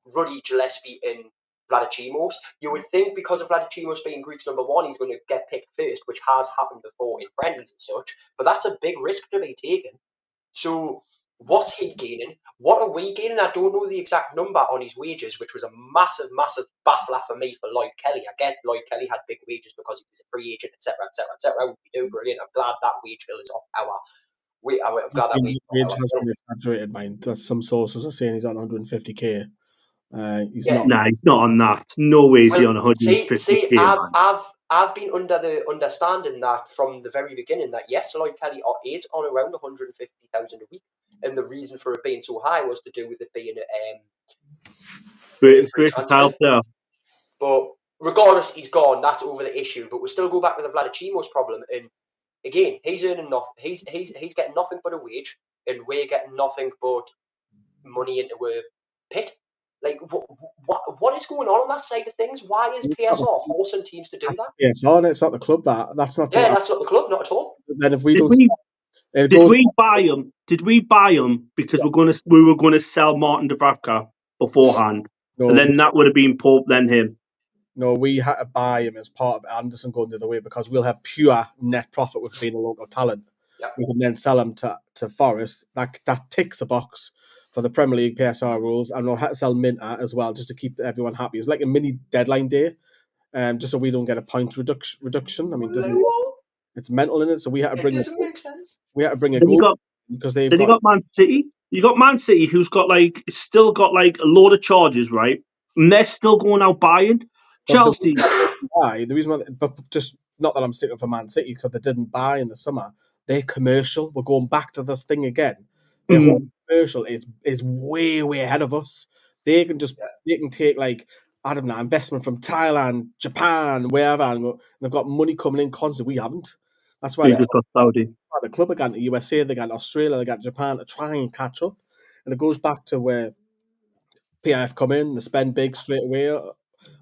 [SPEAKER 2] Ruddy, Gillespie, and Vlachodimos. You would think because of Vlachodimos being Greece number 1, he's going to get picked first, which has happened before in friendlies and such, but that's a big risk to be taken. So what's he gaining? What are we gaining? I don't know the exact number on his wages, which was a massive, massive baffler for me for Lloyd Kelly. I get Lloyd Kelly had big wages because he was a free agent, etc., etc., etc. We do brilliant. I'm glad that wage bill is off our. I'm glad that wage
[SPEAKER 1] has been exaggerated. Mind, some sources are saying he's on 150k. He's
[SPEAKER 3] not. Nah, he's not on that. No way is he on 150k.
[SPEAKER 2] I've been under the understanding that from the very beginning that yes, Lloyd Kelly is on around 150,000 a week, and the reason for it being so high was to do with it being a free transfer.
[SPEAKER 3] Yeah.
[SPEAKER 2] But regardless, he's gone. That's over the issue. But we still go back to the Vladicimo's problem, and again, he's earning nothing. He's getting nothing but a wage, and we're getting nothing but money into a pit. Like, what is going on that side of things? Why is PSR forcing teams to do that?
[SPEAKER 1] PSR, it's not the club that's not.
[SPEAKER 2] Yeah, that's not the club, not at all.
[SPEAKER 1] Then if we
[SPEAKER 3] Did
[SPEAKER 1] don't,
[SPEAKER 3] we,
[SPEAKER 1] it
[SPEAKER 3] did
[SPEAKER 1] goes.
[SPEAKER 3] we buy him? Did we buy him because we were gonna sell Martin Dubravka beforehand,
[SPEAKER 1] No,
[SPEAKER 3] and then that would have been Pope, then him.
[SPEAKER 1] No, we had to buy him as part of Anderson going the other way because we'll have pure net profit with being a local talent.
[SPEAKER 2] Yep.
[SPEAKER 1] We can then sell him to Forest. That ticks a box for the Premier League PSR rules, and we'll have to sell Minter as well just to keep everyone happy. It's like a mini deadline day, just so we don't get a point reduction. I mean, it's mental in it. So we had to bring.
[SPEAKER 2] It doesn't make sense.
[SPEAKER 1] We had to bring a
[SPEAKER 3] Then
[SPEAKER 1] goal because they've
[SPEAKER 3] you got Man City. You got Man City, who's still got a load of charges, right? And they're still going out buying. Chelsea.
[SPEAKER 1] The reason why, but just not that I'm sitting for Man City because they didn't buy in the summer. They're commercial. We're going back to this thing again. Their whole commercial is way ahead of us. They can take I don't know, investment from Thailand, Japan, wherever, and they've got money coming in constantly. We haven't. That's why
[SPEAKER 3] just got Saudi.
[SPEAKER 1] The club are going to USA, they're going to Australia, they're going to Japan to try and catch up. And it goes back to where PIF come in, they spend big straight away.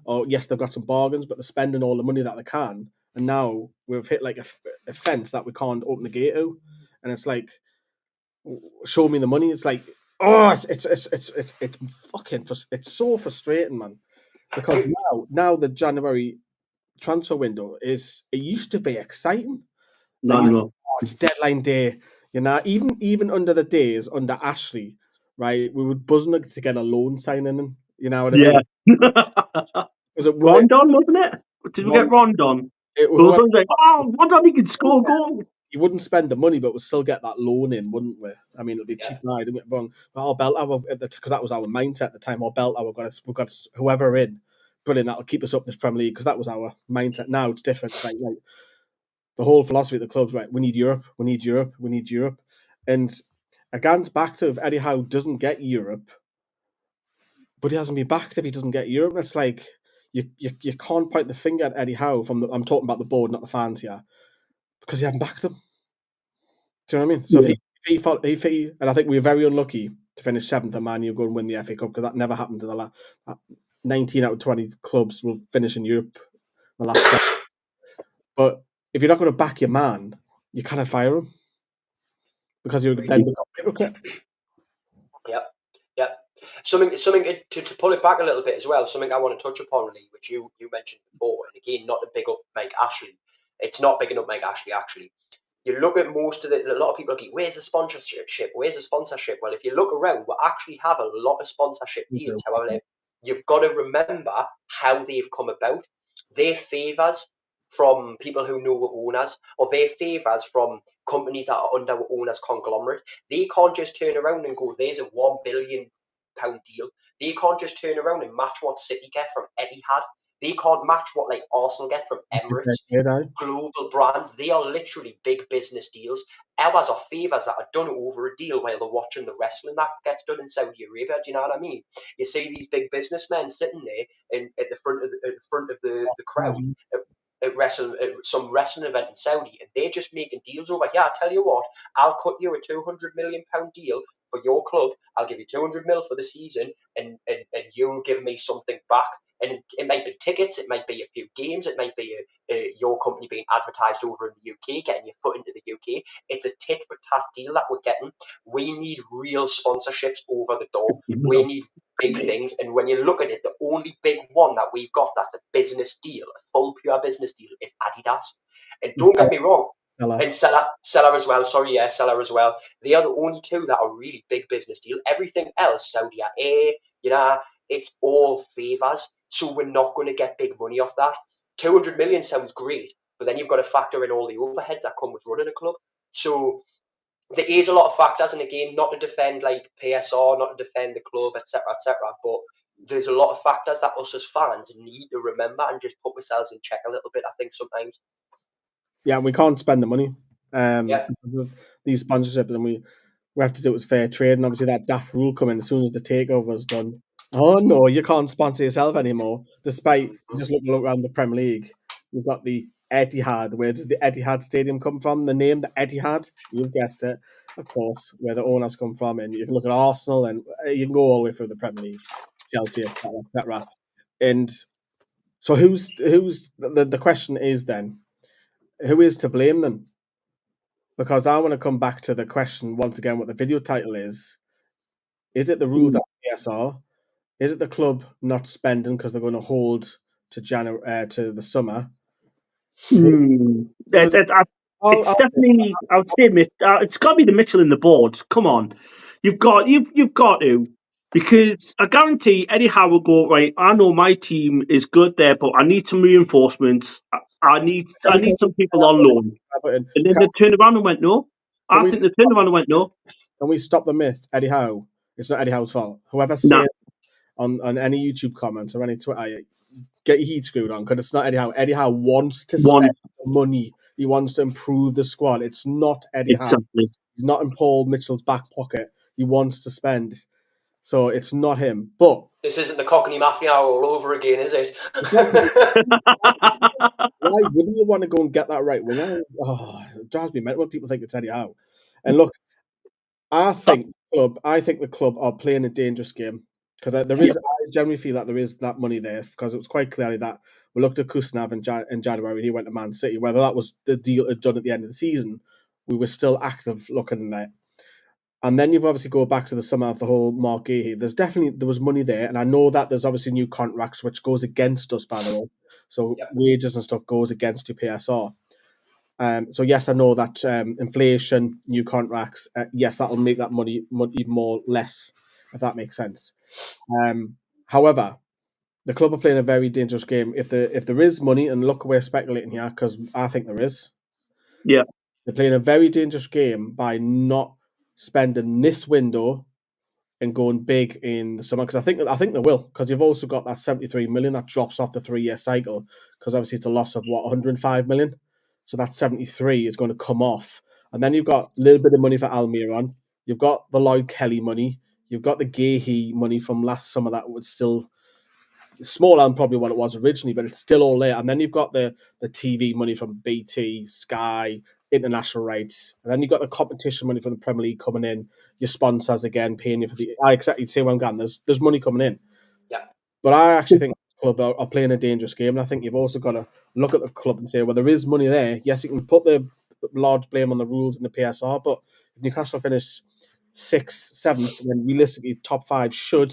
[SPEAKER 1] Or yes, they've got some bargains, but they're spending all the money that they can. And now we've hit like a fence that we can't open the gate to. And it's like, show me the money. It's like, it's fucking, it's so frustrating, man. Because now the January transfer window it used to be exciting. It's deadline day. You know, even under the days under Ashley, right? We would buzzing to get a loan signing in. You know what I mean?
[SPEAKER 3] Rondon, wasn't it? Did we get Rondon? Rondon, he can score goals.
[SPEAKER 1] You wouldn't spend the money, but we'd still get that loan in, wouldn't we? I mean, it'd be cheap now, don't get me wrong. Because that was our mindset at the time. We've got whoever in. Brilliant, that'll keep us up this Premier League, because that was our mindset. Now it's different. It's like the whole philosophy of the club's right. We need Europe. We need Europe. We need Europe. And again, back to if Eddie Howe doesn't get Europe, but he hasn't been backed if he doesn't get Europe. It's like you can't point the finger at Eddie Howe I'm talking about the board, not the fans here, because you haven't backed him. Do you know what I mean? So if he, and I think we were very unlucky to finish 7th and Man U go and win the FA Cup, because that never happened to the last 19 out of 20 clubs will finish in Europe the last. But if you're not going to back your man, you cannot fire him because you then become hypocrite.
[SPEAKER 2] Yep. Something to pull it back a little bit as well. Something I want to touch upon, Lee, which you mentioned before, and again, not to big up Mike Ashley. It's not bigging up Mike Ashley actually. You look at most of a lot of people are like, where's the sponsorship? Where's the sponsorship? Well, if you look around, we actually have a lot of sponsorship deals. However, you've got to remember how they've come about. They're favours from people who know the owners, or they're favours from companies that are under the owners' conglomerate. They can't just turn around and go, there's a £1 billion deal. They can't just turn around and match what City get from Etihad. They can't match what Arsenal get from Emirates. Global brands. They are literally big business deals. Ours are favours that are done over a deal while they're watching the wrestling that gets done in Saudi Arabia. Do you know what I mean? You see these big businessmen sitting there at the front of the crowd at some wrestling event in Saudi, and they're just making deals over. Yeah, I tell you what, I'll cut you a £200 million deal for your club. I'll give you 200 mil for the season, and you'll give me something back. And it might be tickets, it might be a few games, it might be your company being advertised over in the UK, getting your foot into the UK. It's a tit for tat deal that we're getting. We need real sponsorships over the door. We need big things. And when you look at it, the only big one that we've got that's a business deal, a full pure business deal, is Adidas. And don't get me wrong, and Seller as well. Seller as well. They are the only two that are really big business deal. Everything else, Saudi Air, it's all favours. So we're not going to get big money off that. 200 million sounds great, but then you've got to factor in all the overheads that come with running a club. So there is a lot of factors, and again, not to defend PSR, not to defend the club, etc., but there's a lot of factors that us as fans need to remember and just put ourselves in check a little bit, I think, sometimes.
[SPEAKER 1] Yeah, we can't spend the money.
[SPEAKER 2] Yeah.
[SPEAKER 1] Because of these sponsorships, and we have to do it with fair trade. And obviously, that daft rule coming as soon as the takeover is done. Oh no, you can't sponsor yourself anymore. Despite just look around the Premier League, you've got the Etihad. Where does the Etihad Stadium come from? The name, the Etihad. You've guessed it, of course, where the owners come from. And you can look at Arsenal, and you can go all the way through the Premier League, Chelsea, etc., etc. And so, who's the question is then, who is to blame then? Because I want to come back to the question once again what the video title is. Is it the rules at PSR? Is it the club not spending because they're going to hold to January to the summer?
[SPEAKER 3] It's definitely, I would say, it's got to be the Mitchell in the board. Come on, you've got to, because I guarantee Eddie Howe will go, right, I know my team is good there, but I need some reinforcements. I need some people on loan. And then they turned around and went no. I think they turned around and went no.
[SPEAKER 1] Can we stop the myth, Eddie Howe? It's not Eddie Howe's fault. Whoever says on any YouTube comments or any Twitter, get your heat screwed on, because it's not Eddie Howe. Eddie Howe wants to spend money. He wants to improve the squad. It's not Eddie Howe. He's not in Paul Mitchell's back pocket. He wants to spend. So it's not him. But
[SPEAKER 2] this isn't the Cockney Mafia all over again, is it?
[SPEAKER 1] Why wouldn't you want to go and get that right winger? Oh, it drives me mental when people think it's Eddie Howe. And look, I think the club are playing a dangerous game, because I generally feel that there is that money there, because it was quite clearly that we looked at Kusnav in January when he went to Man City. Whether that was the deal done at the end of the season, we were still active looking there. And then you've obviously go back to the summer of the whole Mark Gahey. There was money there, and I know that there's obviously new contracts which goes against us, by the way. So wages and stuff goes against your PSR. So yes, I know that inflation, new contracts, yes, that'll make that money even more less, if that makes sense. However, the club are playing a very dangerous game. If there is money, and look, we're speculating here because I think there is.
[SPEAKER 3] Yeah,
[SPEAKER 1] they're playing a very dangerous game by not spending this window and going big in the summer, because I think they will, because you've also got that 73 million that drops off the 3-year cycle, because obviously it's a loss of 105 million. So that 73 is going to come off. And then you've got a little bit of money for Almiron. You've got the Lloyd Kelly money. You've got the Gahey money from last summer that was still smaller than probably what it was originally, but it's still all there. And then you've got the TV money from BT, Sky, international rights. And then you've got the competition money from the Premier League coming in. Your sponsors, again, paying you for the... I exactly say where I'm going. There's money coming in.
[SPEAKER 2] Yeah.
[SPEAKER 1] But I actually think the club are playing a dangerous game, and I think you've also got to look at the club and say, well, there is money there. Yes, you can put the large blame on the rules in the PSR, but if Newcastle finish 6th, 7th, then realistically top 5 should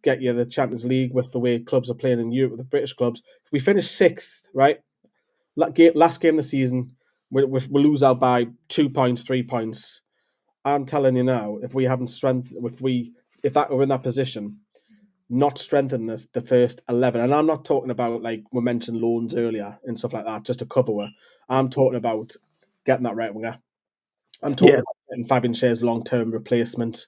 [SPEAKER 1] get you the Champions League with the way clubs are playing in Europe with the British clubs. If we finish 6th, right, last game of the season, we'll lose out by 2 points, 3 points. I'm telling you now, if we haven't if that we're in that position, not strengthen the first 11. And I'm not talking about, like we mentioned, loans earlier and stuff like that, just to cover it. I'm talking about getting that right winger. I'm talking about getting Fabian Schär's long-term replacement.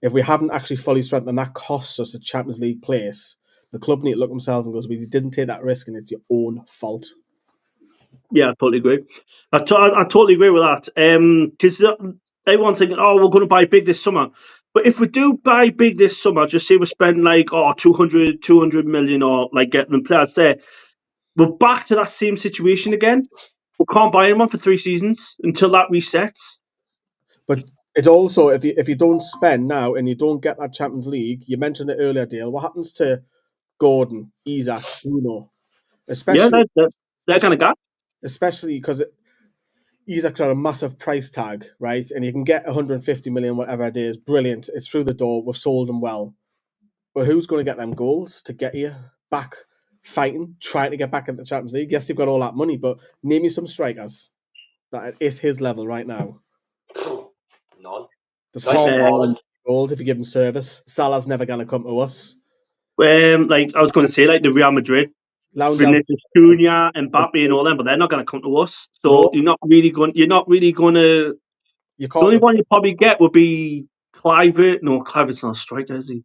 [SPEAKER 1] If we haven't actually fully strengthened, that costs us a Champions League place. The club need to look themselves and go, we didn't take that risk and it's your own fault.
[SPEAKER 3] Yeah, I totally agree. I totally agree with that. Because everyone's thinking, we're going to buy big this summer. But if we do buy big this summer, just say we spend like 200 million, or like getting the players there, we're back to that same situation again. We can't buy anyone for 3 seasons until that resets.
[SPEAKER 1] But it's also, if you don't spend now and you don't get that Champions League, you mentioned it earlier, Dale, what happens to Gordon, Isak, Bruno? Especially,
[SPEAKER 3] that kind of guy.
[SPEAKER 1] Especially because Isak's got a massive price tag, right? And you can get 150 million, whatever it is. Brilliant. It's through the door. We've sold him well. But who's going to get them goals to get you back fighting, trying to get back into the Champions League? Yes, you've got all that money, but name me some strikers that is his level right now.
[SPEAKER 2] None.
[SPEAKER 1] There's Haaland gold if you give him service. Salah's never going to come to us.
[SPEAKER 3] Like I was going to say, like the Real Madrid, Vinicius Junior and Mbappe and all them, but they're not going to come to us. So you're not really going to. The only one you probably get would be Kluivert. No, Kluivert's not a striker, is he?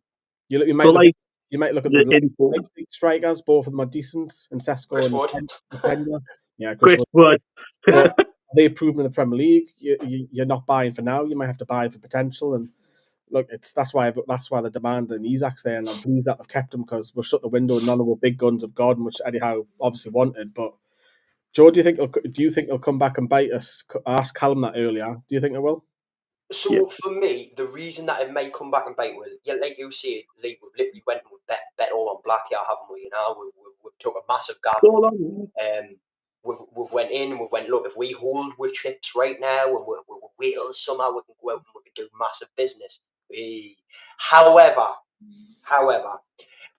[SPEAKER 1] You might You might look at
[SPEAKER 3] The
[SPEAKER 1] the
[SPEAKER 3] info.
[SPEAKER 1] Leipzig strikers. Both of them are decent, and Sesko
[SPEAKER 2] Chris
[SPEAKER 1] and
[SPEAKER 2] Wood.
[SPEAKER 1] Pender. Yeah, Chris
[SPEAKER 3] Chris
[SPEAKER 1] Wood.
[SPEAKER 3] Wood.
[SPEAKER 1] But they proven in the Premier League. You're not buying for now. You might have to buy for potential. And look, that's why the demand in Isak's there, and I'm pleased that they've kept him because we've shut the window and none of the big guns have gone, which Eddie Howe obviously wanted. But Joe, do you think he'll come back and bite us? I asked Callum that earlier. Do you think it will?
[SPEAKER 2] So
[SPEAKER 3] Yeah.
[SPEAKER 2] for me, the reason that it may come back and bite with, yeah, like you said, Lee, we've literally went and we've bet all on black here, haven't we? You know, we've took a massive gamble.
[SPEAKER 3] Go on.
[SPEAKER 2] We've went in and we've went, look, if we hold with chips right now and we'll wait till the summer, we can go out and we can do massive business. However,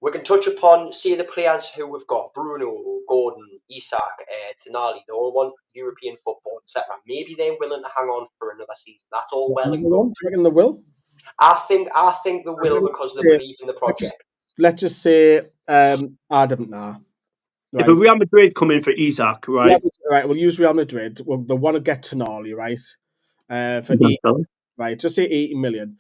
[SPEAKER 2] we can touch upon, see the players who we've got, Bruno, Gordon, Isak, Tonali, they all want European football, etc. Maybe they're willing to hang on for another season. That's all well and good.
[SPEAKER 1] Do you reckon they will?
[SPEAKER 2] I think they will because they believe in the project.
[SPEAKER 1] Let's just say Adam nah.
[SPEAKER 3] If a Real Madrid come in for Isak, right?
[SPEAKER 1] Right, we'll use Real Madrid. Well, they want to get Tonali, right? For 8, right, just say 80 million.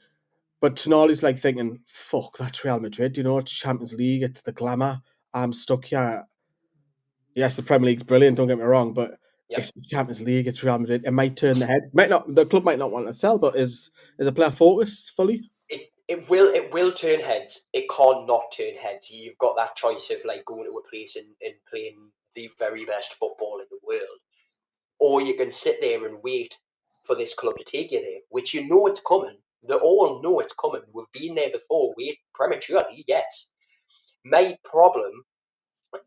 [SPEAKER 1] But Tonali's like thinking, fuck, that's Real Madrid. You know, it's Champions League, it's the glamour. I'm stuck here. Yes, the Premier League's brilliant, don't get me wrong, but it's the Champions League, it's Real Madrid. It might turn the head. The club might not want to sell, but is a player focused fully?
[SPEAKER 2] It will turn heads. It can't not turn heads. You've got that choice of like going to a place and playing the very best football in the world, or you can sit there and wait for this club to take you there, which you know it's coming. They all know it's coming. We've been there before. Wait prematurely, yes. My problem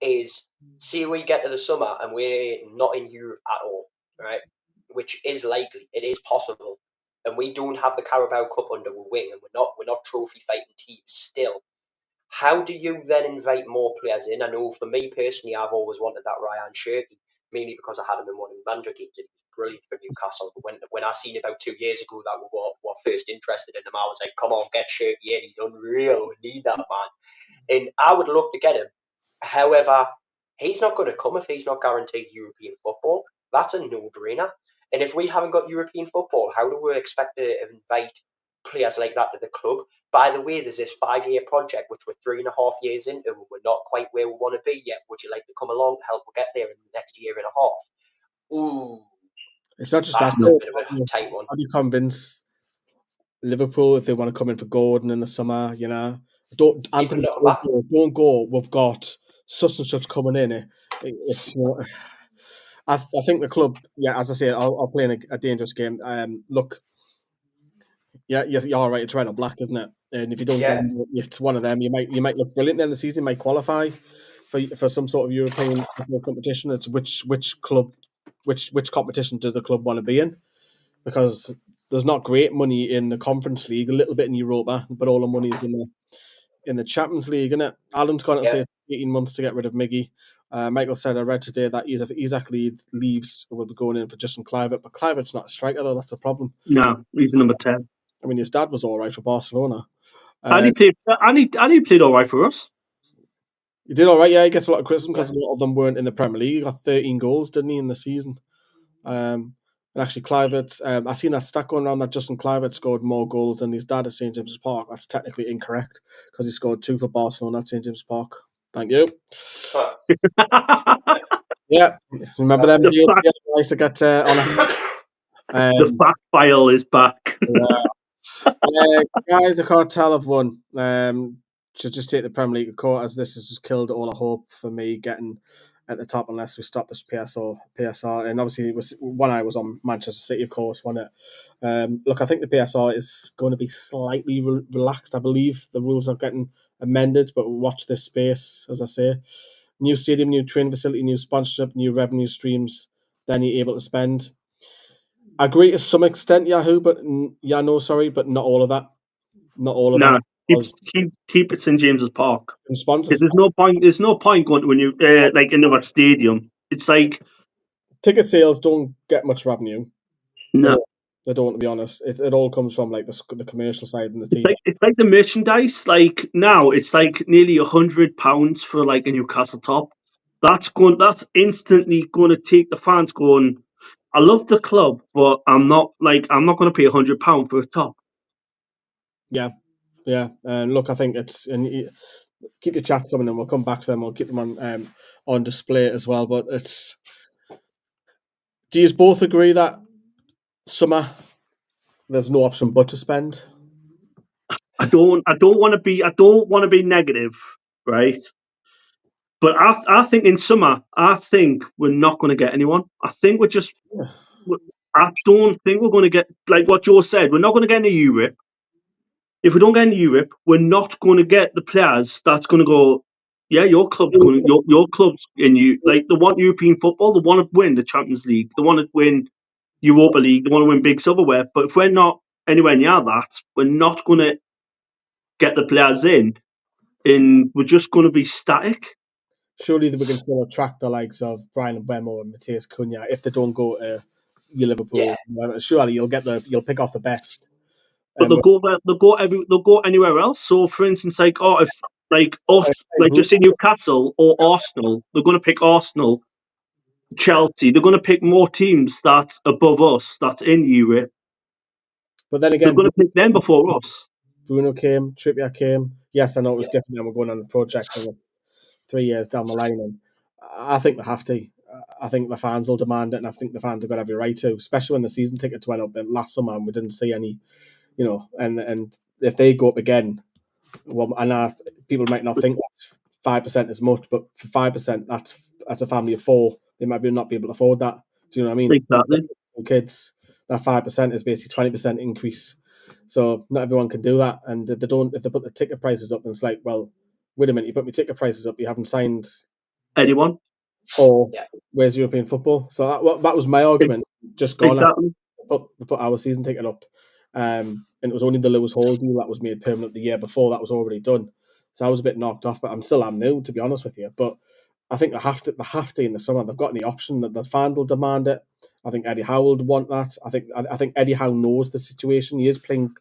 [SPEAKER 2] is, see, we get to the summer and we're not in Europe at all, right? Which is likely. It is possible. And we don't have the Carabao Cup under our wing, and we're not trophy fighting teams still. How do you then invite more players in? I know for me personally, I've always wanted that Ryan Shirky, mainly because I had him in one of the manager games and he was brilliant for Newcastle. But when I seen about 2 years ago that we were first interested in him, I was like, come on, get Shirky in. He's unreal. We need that man. And I would love to get him. However, he's not going to come if he's not guaranteed European football. That's a no-brainer. And if we haven't got European football, how do we expect to invite players like that to the club? By the way, there's this 5-year project, which we're 3.5 years into, and we're not quite where we want to be yet. Would you like to come along to help us get there in the next year and a half? Ooh.
[SPEAKER 1] It's not just that.
[SPEAKER 2] That's a bit of a tight one.
[SPEAKER 1] How do you convince Liverpool if they want to come in for Gordon in the summer? You know, don't go. We've got such and such coming in. It's I think the club. Yeah, as I say, I'll play in a dangerous game. Look, yeah, yes, you're right. It's red or black, isn't it? And if you don't, it's one of them. You might look brilliant in the season. You might qualify for some sort of European competition. It's which club, which competition does the club want to be in? Because there's not great money in the Conference League, a little bit in Europa, but all the money is in the Champions League, isn't it? Alan's going to say 18 months to get rid of Miggy. Michael said, I read today that if Isak leaves, we'll be going in for Justin Kluivert, but Kluivert's not a striker, though. That's a problem.
[SPEAKER 3] No, he's number 10.
[SPEAKER 1] I mean, his dad was all right for Barcelona.
[SPEAKER 3] And he played all right for us.
[SPEAKER 1] He did all right, yeah. He gets a lot of criticism because a lot of them weren't in the Premier League. He got 13 goals, didn't he, in the season? And actually, Kluivert, I seen that stat going around that Justin Kluivert scored more goals than his dad at St. James's Park. That's technically incorrect because he scored 2 for Barcelona at St. James's Park. Thank you. Yeah, remember them deals I used to get on
[SPEAKER 3] the fact file is back.
[SPEAKER 1] Guys, the cartel have won. Should just take the Premier League to court, as this has just killed all the hope for me getting at the top unless we stop this PSR. And obviously, it was when I was on Manchester City, of course, wasn't it? Look, I think the PSR is going to be slightly relaxed. I believe the rules are getting amended, but watch this space, as I say. New stadium, new training facility, new sponsorship, new revenue streams. Then you're able to spend. I agree to some extent, Yahoo, but not all of that. Not all of that.
[SPEAKER 3] Keep it St. James's Park.
[SPEAKER 1] And sponsors.
[SPEAKER 3] There's no point going to a new like another stadium. It's like
[SPEAKER 1] ticket sales don't get much revenue.
[SPEAKER 3] No,
[SPEAKER 1] they don't. To be honest, it all comes from like the commercial side and the team.
[SPEAKER 3] It's like the merchandise. Like now, it's like nearly £100 for like a Newcastle top. That's instantly going to take the fans going. I love the club, but I'm not going to pay £100 for a top.
[SPEAKER 1] Yeah, and look, I think it's keep your chats coming, and we'll come back to them. We'll keep them on display as well. But it's. Do you both agree that summer there's no option but to spend?
[SPEAKER 3] I don't want to be negative, right? But I think in summer, I think we're not going to get anyone. I think I don't think we're going to get, like what Joe said, we're not going to get into Europe. If we don't get into Europe, we're not going to get the players that's going to go, yeah, your club's in you. Like, they want European football, they want to win the Champions League, they want to win Europa League, they want to win big silverware. But if we're not anywhere near that, we're not going to get the players in, and we're just going to be static.
[SPEAKER 1] Surely we can still attract the likes of Brian Mbeumo and Matthias Cunha if they don't go to your Liverpool.
[SPEAKER 2] Yeah.
[SPEAKER 1] Surely you'll pick off the best.
[SPEAKER 3] But they'll go anywhere else. So, for instance, like if like us, like just in Newcastle or Arsenal, they're going to pick Arsenal, Chelsea. They're going to pick more teams that's above us, that's in Europe.
[SPEAKER 1] But then
[SPEAKER 3] They're
[SPEAKER 1] again,
[SPEAKER 3] going to pick them before us.
[SPEAKER 1] Bruno came, Trippier came. Yes, I know it was different than we're going on the project and it's 3 years down the line. And I think they have to. I think the fans will demand it, and I think the fans have got every right to, especially when the season tickets went up last summer and we didn't see any, and if they go up again, well, and people might not think that's 5% is much, but for 5%, that's a family of 4. They might not be able to afford that. Do you know what I mean?
[SPEAKER 3] Exactly.
[SPEAKER 1] Kids, that 5% is basically 20% increase. So not everyone can do that, and if they put the ticket prices up, and it's like, well, wait a minute, you put my ticket prices up, you haven't signed
[SPEAKER 3] anyone,
[SPEAKER 1] or where's European football? So that was my argument. Just gone.
[SPEAKER 3] Exactly.
[SPEAKER 1] They put our season ticket up, and it was only the Lewis Hall deal that was made permanent the year before. That was already done. So I was a bit knocked off, but I'm new, to be honest with you. But I think they have to in the summer. They've got any option that the fan will demand it. I think Eddie Howe would want that. I think Eddie Howe knows the situation. He is playing,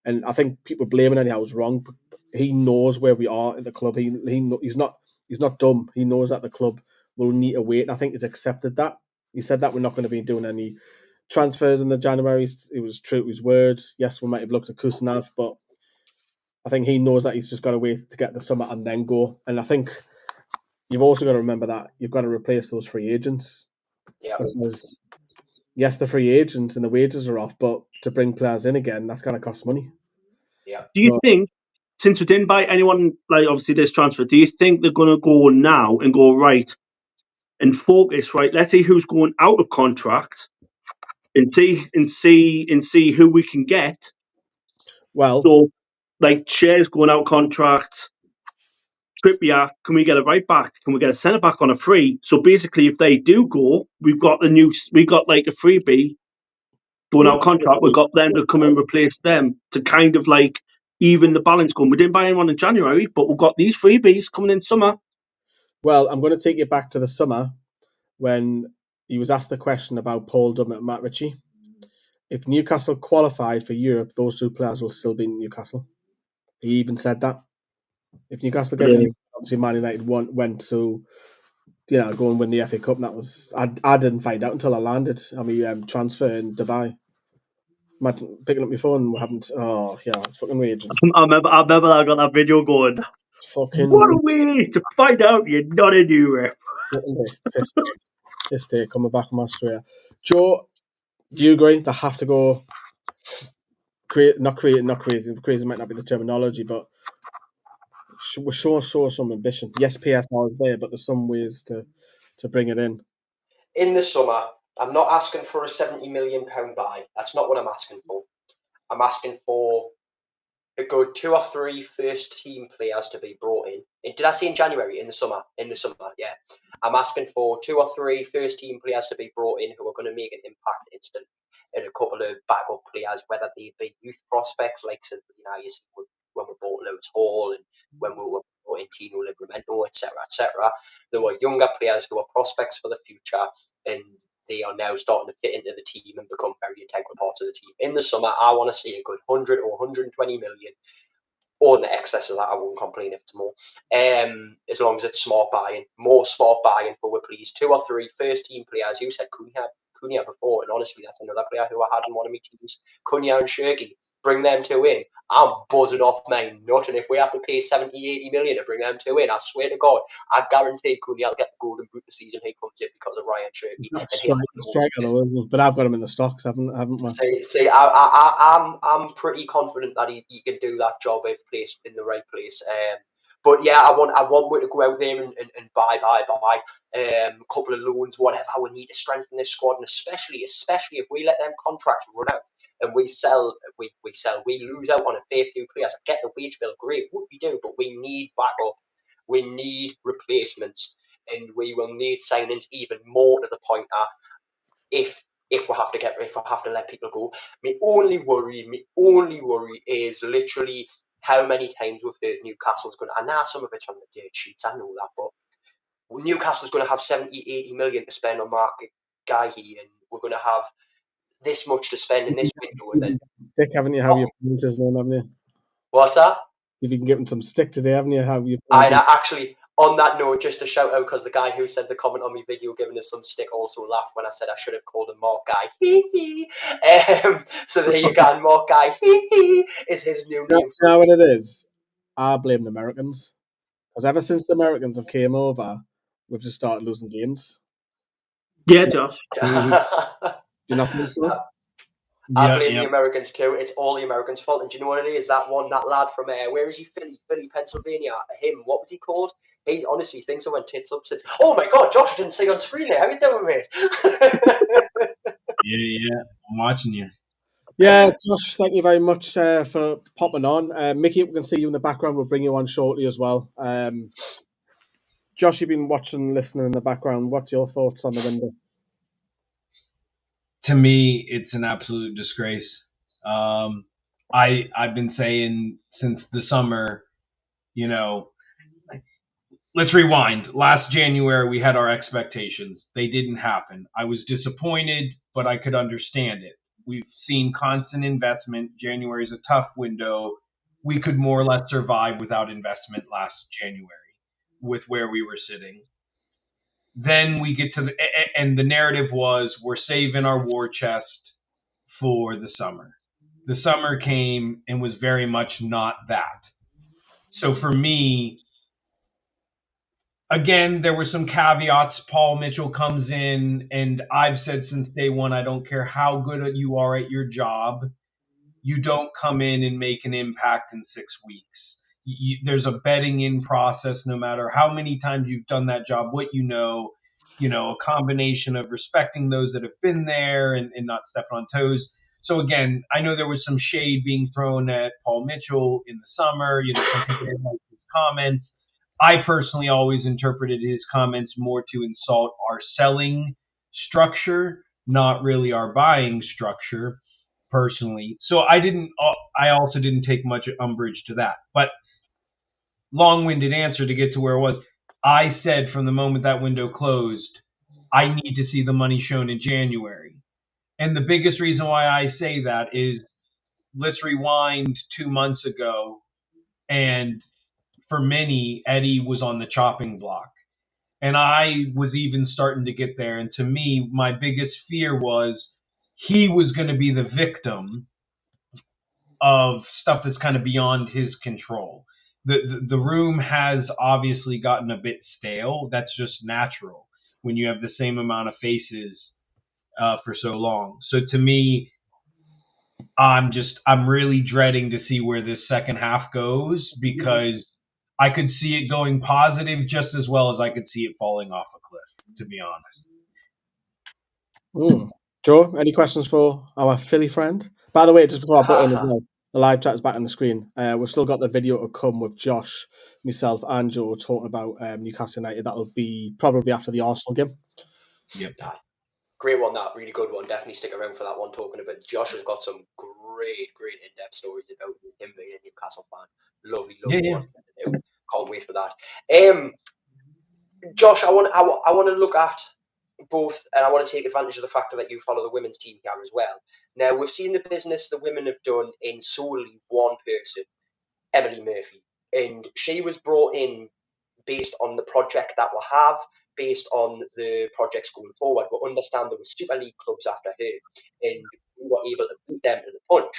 [SPEAKER 1] and I think people blaming Eddie Howe's wrong. But he knows where we are at the club. He's not dumb. He knows that the club will need to wait. And I think he's accepted that. He said that we're not going to be doing any transfers in the January. It was true to his words. Yes, we might have looked at Kusnav, but I think he knows that he's just got to wait to get the summer and then go. And I think you've also got to remember that you've got to replace those free agents.
[SPEAKER 2] Yeah.
[SPEAKER 1] Because yes, the free agents and the wages are off, but to bring players in again, that's going to cost money.
[SPEAKER 2] Yeah.
[SPEAKER 3] Do you think, since we didn't buy anyone, like obviously this transfer, do you think they're going to go now and go right and focus, right? Let's see who's going out of contract and see who we can get.
[SPEAKER 1] Well,
[SPEAKER 3] so like Cher's going out of contract. Trippier, can we get a right back? Can we get a centre back on a free? So basically, if they do go, we got like a freebie going out of contract. We've got them to come and replace them to kind of like even the balance going. We didn't buy anyone in January, but we've got these freebies coming in summer.
[SPEAKER 1] Well, I'm going to take you back to the summer when he was asked the question about Paul Dummett and Matt Ritchie. If Newcastle qualified for Europe, those 2 players will still be in Newcastle. He even said that. If Newcastle get obviously Man United went to go and win the FA Cup, and that was I didn't find out until I landed. I mean, transfer in Dubai. Imagine picking up my phone and we haven't. Oh yeah, it's fucking raging.
[SPEAKER 3] I remember I got that video going.
[SPEAKER 1] Fucking
[SPEAKER 3] what a way to find out you're not in Europe.
[SPEAKER 1] This day coming back from Australia. Joe, do you agree? They have to go. Not crazy. Crazy might not be the terminology, but we're sure some ambition. Yes, PSR is there, but there's some ways to bring it in.
[SPEAKER 2] In the summer, I'm not asking for a £70 million buy. That's not what I'm asking for. I'm asking for a good 2 or 3 first team players to be brought in. Did I say in January? In the summer, yeah. I'm asking for 2 or 3 first team players to be brought in who are going to make an impact instantly, and a couple of backup players, whether they be youth prospects like when we bought Lewis Hall and when we were brought in Tino Livramento, etc., etc. There were younger players who were prospects for the future, and they are now starting to fit into the team and become very integral parts of the team. In the summer, I want to see a good 100 or 120 million, or in the excess of that. I won't complain if it's more. As long as it's smart buying, more smart buying for we please. 2 or 3 first team players. You said Cunha before, and honestly, that's another player who I had in one of my teams. Cunha and Shirky. bring them two in, I'm buzzing off my nut. And if we have to pay 70, 80 million to bring them two in, I swear to God, I guarantee Cunha will get the golden boot the season he comes in because of Ryan Cherky.
[SPEAKER 1] Striker though, isn't he? But I've got him in the stocks, haven't we?
[SPEAKER 2] See, I'm pretty confident that he can do that job if placed in the right place. But yeah, I want Wood to go out there and buy a couple of loans, whatever we need to strengthen this squad, and especially if we let them contracts run out and we lose out on a fair few players. I get the wage bill, great, what we do, but we need backup, we need replacements, and we will need signings even more to the point that if we have to let people go. My only worry is literally how many times we've heard Newcastle's going to, and now some of it's on the dirt sheets, I know that, but Newcastle's going to have 70, 80 million to spend on Mark Gahey, and we're going to have this much to spend in this window. And then
[SPEAKER 1] stick, haven't you? How you pronounce his name, haven't you?
[SPEAKER 2] What's that?
[SPEAKER 1] If you can give him some stick today, haven't you? How you?
[SPEAKER 2] Actually, on that note, just a shout out because the guy who said the comment on my video giving us some stick also laughed when I said I should have called him Mark Guy. So there you go, Mark Guy is his new name.
[SPEAKER 1] You know what it is? I blame the Americans, because ever since the Americans have came over, we've just started losing games.
[SPEAKER 3] Yeah, Josh.
[SPEAKER 1] Do you not think so?
[SPEAKER 2] I blame the Americans too. It's all the Americans' fault. And do you know what it is? That lad from where is he? Philly, Pennsylvania. Him. What was he called? He honestly thinks I went tits up since. Oh my God, Josh, I didn't see you on screen there. How you doing, mate?
[SPEAKER 5] Yeah, I'm watching you.
[SPEAKER 1] Yeah, Josh, thank you very much for popping on. Mickey, we can see you in the background. We'll bring you on shortly as well. Josh, you've been watching, listening in the background. What's your thoughts on the window?
[SPEAKER 5] To me, it's an absolute disgrace. I've been saying since the summer, let's rewind. Last January, we had our expectations. They didn't happen. I was disappointed, but I could understand it. We've seen constant investment. January is a tough window. We could more or less survive without investment last January with where we were sitting. Then we get to and the narrative was we're saving our war chest for the summer. The summer came and was very much not that. So for me, again, there were some caveats. Paul Mitchell comes in, and I've said since day one, I don't care how good you are at your job, you don't come in and make an impact in 6 weeks. There's a bedding in process, no matter how many times you've done that job, what a combination of respecting those that have been there and not stepping on toes. So again, I know there was some shade being thrown at Paul Mitchell in the summer, some people didn't like his comments. I personally always interpreted his comments more to insult our selling structure, not really our buying structure personally. So I also didn't take much umbrage to that. But long-winded answer to get to where it was. I said from the moment that window closed, I need to see the money shown in January. And the biggest reason why I say that is, let's rewind 2 months ago. And for many, Eddie was on the chopping block. And I was even starting to get there. And to me, my biggest fear was he was going to be the victim of stuff that's kind of beyond his control. The room has obviously gotten a bit stale. That's just natural when you have the same amount of faces for so long. So to me, I'm really dreading to see where this second half goes, because I could see it going positive just as well as I could see it falling off a cliff, to be honest.
[SPEAKER 1] Joe, any questions for our Philly friend? By the way, just before I put in as well, the live chat is back on the screen. We've still got the video to come with Josh, myself, and Joe talking about Newcastle United. That'll be probably after the Arsenal game.
[SPEAKER 5] Yep.
[SPEAKER 2] Great one, that really good one. Definitely stick around for that one. Talking about Josh has got some great in-depth stories about him being a Newcastle fan. Lovely one. Can't wait for that. Josh, I want to look at both, and I want to take advantage of the fact that you follow the women's team here as well. Now, we've seen the business the women have done in solely one person, Emily Murphy, and she was brought in based on the project that we have, based on the projects going forward. But understand there were Super League clubs after her, and we were able to beat them to the punch.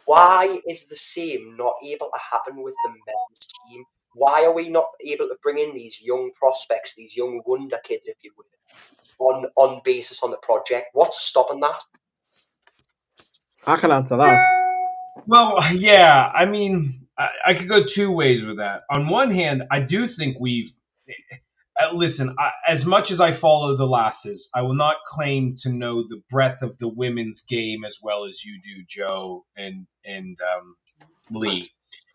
[SPEAKER 2] Why is the same not able to happen with the men's team? Why are we not able to bring in these young prospects, these young wonder kids, if you will, on basis on the project? What's stopping that?
[SPEAKER 1] I can answer that.
[SPEAKER 5] Well, yeah, I mean, I could go two ways with that. On one hand, I do think we've listen. As much as I follow the lasses, I will not claim to know the breadth of the women's game as well as you do, Joe and Lee.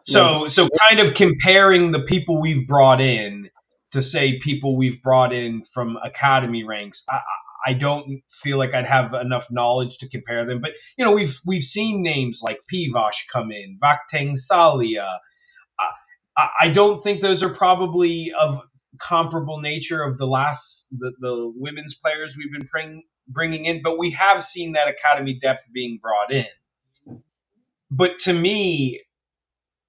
[SPEAKER 5] So kind of comparing the people we've brought in to say people we've brought in from academy ranks, I don't feel like I'd have enough knowledge to compare them. But you know, we've seen names like Pivash come in, Vakteng Salia. I don't think those are probably of comparable nature of the women's players we've been bringing in, but we have seen that academy depth being brought in. But to me,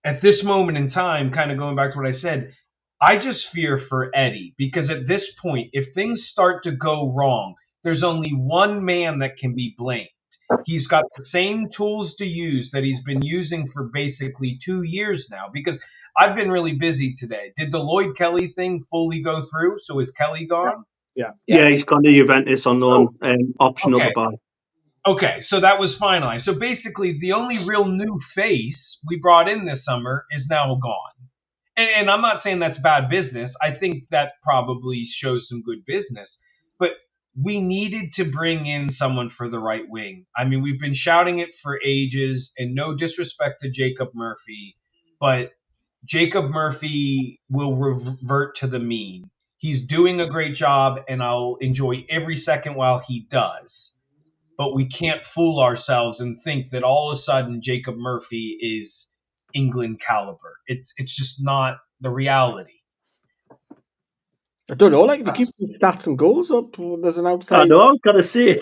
[SPEAKER 5] at this moment in time, kind of going back to what I said, I just fear for Eddie, because at this point, if things start to go wrong, there's only one man that can be blamed. He's got the same tools to use that he's been using for basically 2 years now, because I've been really busy today. Did the Lloyd Kelly thing fully go through? So is Kelly gone?
[SPEAKER 1] Yeah,
[SPEAKER 3] he's gone to Juventus on loan, optional to buy.
[SPEAKER 5] Okay, so that was finalized. So basically, the only real new face we brought in this summer is now gone. And I'm not saying that's bad business. I think that probably shows some good business. But we needed to bring in someone for the right wing. I mean, we've been shouting it for ages, and no disrespect to Jacob Murphy, but Jacob Murphy will revert to the mean. He's doing a great job, and I'll enjoy every second while he does. But we can't fool ourselves and think that all of a sudden Jacob Murphy is England caliber. It's just not the reality.
[SPEAKER 1] I don't know. Like, they keep some stats and goals up. There's an outside.
[SPEAKER 3] I know. I've got to say,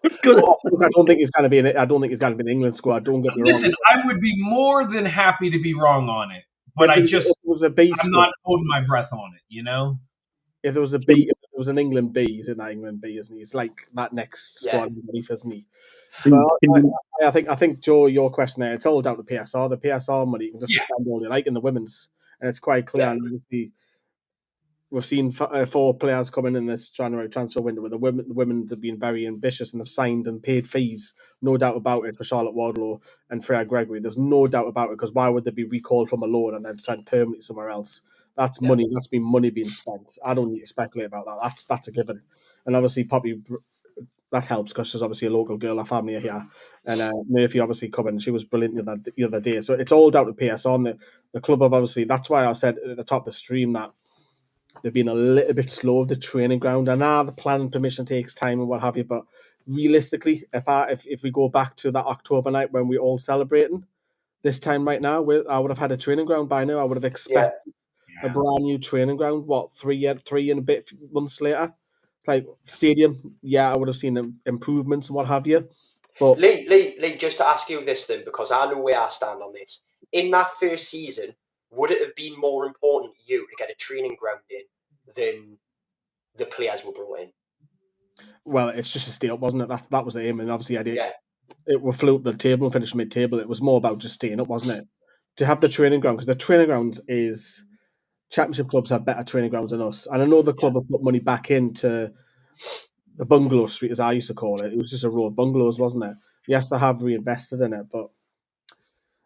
[SPEAKER 3] it's good.
[SPEAKER 1] I don't think he's going to be. I don't think he's going to be in the England squad. Don't get me wrong.
[SPEAKER 5] Listen, I would be more than happy to be wrong on it, but I'm not holding my breath on it. You know.
[SPEAKER 1] If there was a B, if there was an England B, he's in that England B, isn't he? He's like that next squad underneath, isn't he? But I think Joe, your question there, it's all down to PSR. The PSR money, you can just spend all you like in the women's, and it's quite clear. And we've seen 4 players come in this January transfer window where the women have been very ambitious and have signed and paid fees, no doubt about it, for Charlotte Wardlow and Freya Gregory. There's no doubt about it, because why would they be recalled from a loan and then sent permanently somewhere else? That's money. That's been money being spent. I don't need to speculate about that. That's a given. And obviously, Poppy, that helps because she's obviously a local girl. Our family are here. And Murphy obviously coming. She was brilliant the other day. So it's all down to PSR. The club have obviously, that's why I said at the top of the stream that they've been a little bit slow with the training ground. And the planning permission takes time and what have you. But realistically, if we go back to that October night when we're all celebrating, this time right now, I would have had a training ground by now. I would have expected a brand new training ground. What, 3 and a bit months later? Like stadium, I would have seen improvements and what have you. But
[SPEAKER 2] Lee, just to ask you this then, because I know where I stand on this. In that first season, would it have been more important to you to get a training ground in than the players were brought in?
[SPEAKER 1] Well, it's just a stay up, wasn't it? That was the aim, and obviously I did. We flew up the table and finished mid-table. It was more about just staying up, wasn't it? To have the training ground, because the training ground is Championship clubs have better training grounds than us, and I know the club have put money back into the bungalow street, as I used to call it. It was just a row of bungalows, wasn't it? Yes, they have reinvested in it, but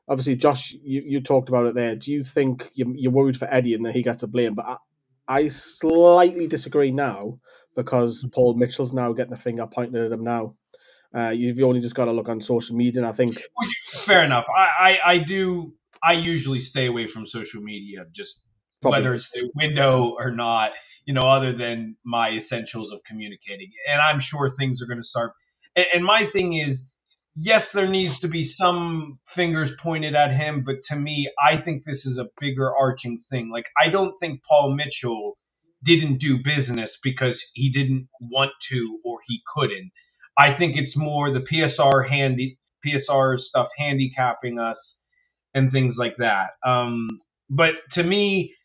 [SPEAKER 1] obviously, Josh, you talked about it there. Do you think you're worried for Eddie and that he gets a blame? But I slightly disagree now, because Paul Mitchell's now getting the finger pointed at him now. You've only just got to look on social media, and I think...
[SPEAKER 5] Fair enough. I usually stay away from social media, just whether it's the window or not, other than my essentials of communicating. And I'm sure things are going to start. And my thing is, yes, there needs to be some fingers pointed at him, but to me, I think this is a bigger arching thing. Like, I don't think Paul Mitchell didn't do business because he didn't want to or he couldn't. I think it's more the PSR stuff handicapping us and things like that. But to me,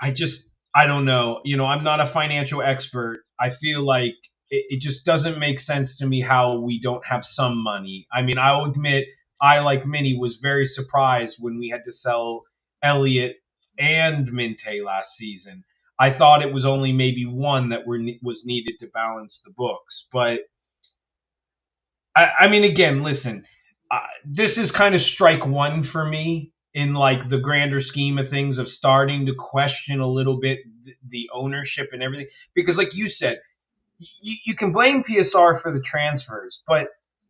[SPEAKER 5] I don't know. I'm not a financial expert. I feel like it just doesn't make sense to me how we don't have some money. I mean, I'll admit I, like Minnie, was very surprised when we had to sell Elliott and Minte last season. I thought it was only maybe one that was needed to balance the books. But, I mean, again, listen, this is kind of strike one for me in like the grander scheme of things of starting to question a little bit the ownership and everything. Because like you said, you can blame PSR for the transfers, but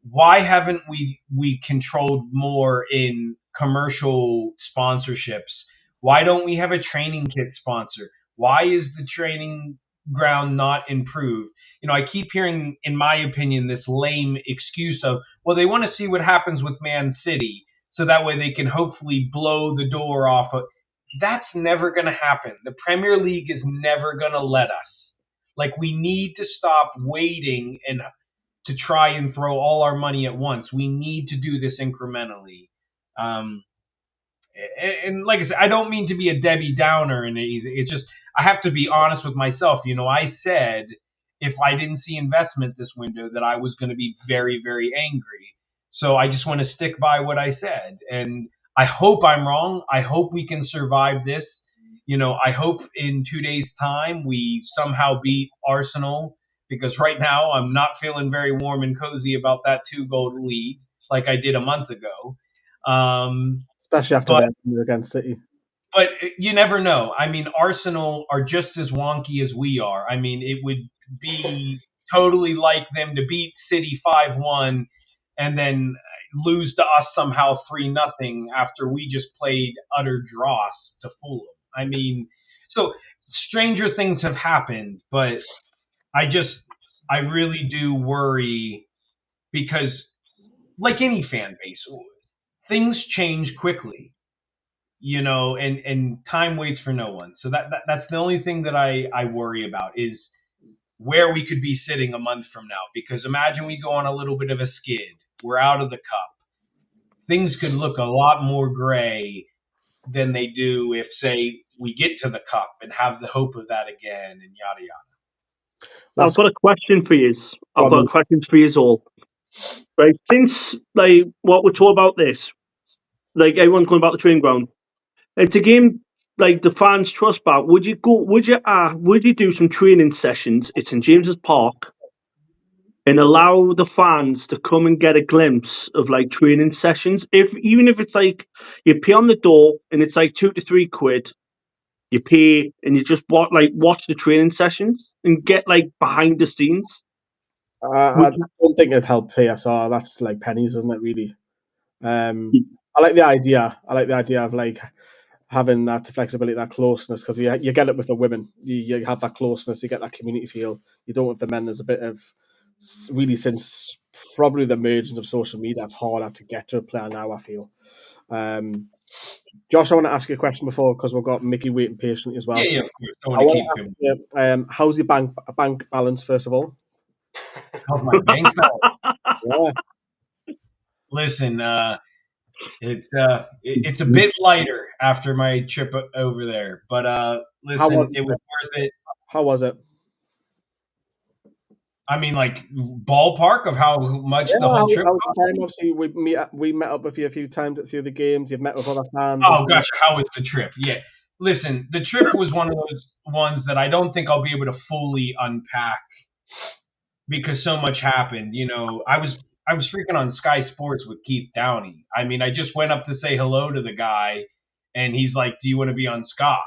[SPEAKER 5] why haven't we controlled more in commercial sponsorships? Why don't we have a training kit sponsor? Why is the training ground not improved? I keep hearing, in my opinion, this lame excuse of, well, they want to see what happens with Man City, so that way they can hopefully blow the door off of. That's never going to happen. The Premier League is never going to let us. Like, we need to stop waiting and to try and throw all our money at once. We need to do this incrementally. And like I said, I don't mean to be a Debbie Downer in it either. It's just, I have to be honest with myself. I said if I didn't see investment this window that I was going to be very, very angry. So I just want to stick by what I said. And I hope I'm wrong. I hope we can survive this. I hope in 2 days' time we somehow beat Arsenal, because right now I'm not feeling very warm and cozy about that 2-goal lead like I did a month ago.
[SPEAKER 1] Especially after that against City.
[SPEAKER 5] But you never know. I mean, Arsenal are just as wonky as we are. I mean, it would be totally like them to beat City 5-1 and then lose to us somehow 3-0 after we just played utter dross to Fulham. I mean, so stranger things have happened, but I really do worry because, like any fan base, things change quickly. And time waits for no one. So that's the only thing that I worry about is where we could be sitting a month from now. Because imagine we go on a little bit of a skid. We're out of the cup. Things could look a lot more gray than they do if, say, we get to the cup and have the hope of that again and yada, yada.
[SPEAKER 3] I've got a question for you. I've got a question for you all. Right, since what we're talking about this, everyone's going about the training ground. To gain the fans' trust back, would you do some training sessions at St James's Park and allow the fans to come and get a glimpse of training sessions? Even if it's you pay on the door and it's £2 to £3, you pay and you just watch the training sessions and get behind the scenes.
[SPEAKER 1] I don't think it'd help PSR. That's pennies, isn't it? Really. I like the idea. Of having that flexibility, that closeness, because you get it with the women. You have that closeness, you get that community feel. You don't with the men. There's a bit of, really, since probably the emergence of social media, it's harder to get to a player now, I feel. Josh, I want to ask you a question before, because we've got Mickey waiting patiently as well.
[SPEAKER 5] Yeah, of course. Don't want to keep him.
[SPEAKER 1] How's your bank balance, first of all?
[SPEAKER 5] How's my bank balance?
[SPEAKER 1] Yeah.
[SPEAKER 5] Listen, it's a bit lighter after my trip over there, but listen, it was worth it.
[SPEAKER 1] How was it?
[SPEAKER 5] I mean, ballpark of how much the whole trip.
[SPEAKER 1] How was the time? Obviously, we met up with you a few times at the games. You've met with other fans.
[SPEAKER 5] Oh gosh, how was the trip? Yeah, listen, the trip was one of those ones that I don't think I'll be able to fully unpack because so much happened. I was freaking on Sky Sports with Keith Downey. I mean, I just went up to say hello to the guy, and he's like, "Do you want to be on Sky?"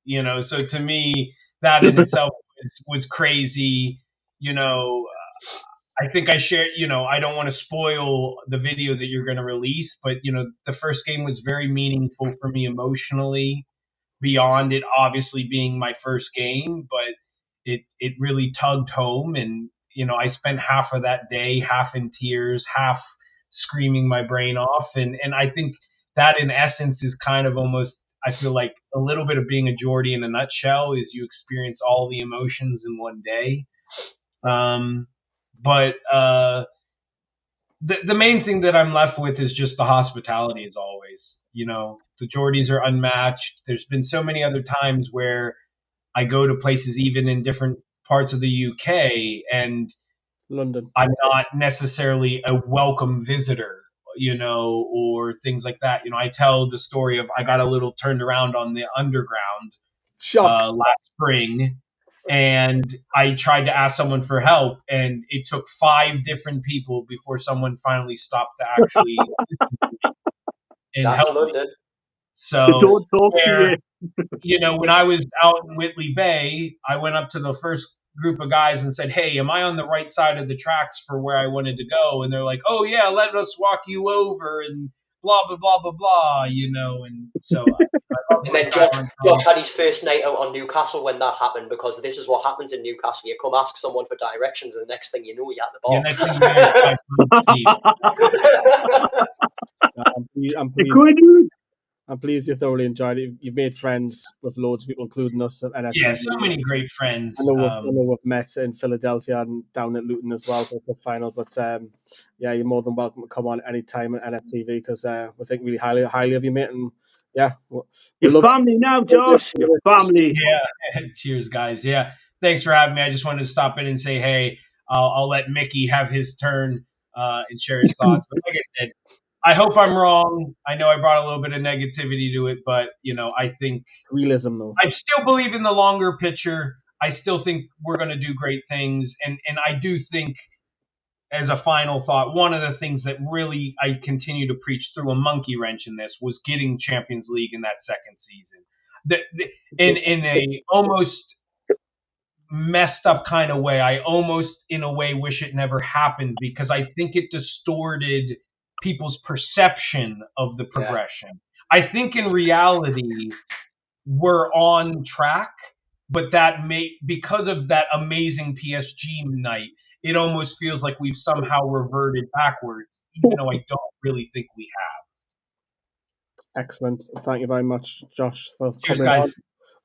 [SPEAKER 5] So to me, that in itself was crazy. I think I shared, I don't want to spoil the video that you're going to release, but, the first game was very meaningful for me emotionally, beyond it obviously being my first game, but it really tugged home. And, I spent half of that day, half in tears, half screaming my brain off. And I think that in essence is kind of almost, I feel like a little bit of being a Geordie in a nutshell, is you experience all the emotions in one day. But the main thing that I'm left with is just the hospitality, as always. The Geordies are unmatched. There's been so many other times where I go to places even in different parts of the UK and
[SPEAKER 1] London,
[SPEAKER 5] I'm not necessarily a welcome visitor. or things like that. I tell the story of I got a little turned around on the underground last spring, and I tried to ask someone for help, and it took 5 different people before someone finally stopped to actually listen to me and
[SPEAKER 2] That's
[SPEAKER 5] help me.
[SPEAKER 2] London.
[SPEAKER 5] So
[SPEAKER 3] Don't talk to you.
[SPEAKER 5] when I was out in Whitley Bay, I went up to the first group of guys and said, "Hey, am I on the right side of the tracks for where I wanted to go?" And they're like, "Oh yeah, let us walk you over," and blah blah blah blah blah, and so
[SPEAKER 2] And then Josh had his first night out on Newcastle when that happened, because this is what happens in Newcastle. You come ask someone for directions, and the next thing you know, you're at the bar.
[SPEAKER 5] Yeah, next thing you know,
[SPEAKER 1] I'm pleased you thoroughly enjoyed it. You've made friends with loads of people, including us at NFTV.
[SPEAKER 5] Yeah, so many great friends.
[SPEAKER 1] I know we've met in Philadelphia and down at Luton as well for the final. But yeah, you're more than welcome to come on any time at NFTV, because we think really highly of you, mate. And yeah,
[SPEAKER 3] your family now, Josh. Your family.
[SPEAKER 5] Yeah, cheers, guys. Yeah, thanks for having me. I just wanted to stop in and say, hey, I'll let Mickey have his turn and share his thoughts. But like I said, I hope I'm wrong. I know I brought a little bit of negativity to it, but I think
[SPEAKER 1] realism, though.
[SPEAKER 5] I still believe in the longer picture. I still think we're going to do great things, and I do think, as a final thought, one of the things that really I continue to preach through a monkey wrench in this was getting Champions League in that second season. In a almost messed up kind of way, I almost in a way wish it never happened, because I think it distorted people's perception of the progression. Yeah. I think in reality we're on track, but because of that amazing PSG night, it almost feels like we've somehow reverted backwards, even though I don't really think we have.
[SPEAKER 1] Excellent. Thank you very much, Josh, for
[SPEAKER 5] Cheers,
[SPEAKER 1] coming
[SPEAKER 5] guys.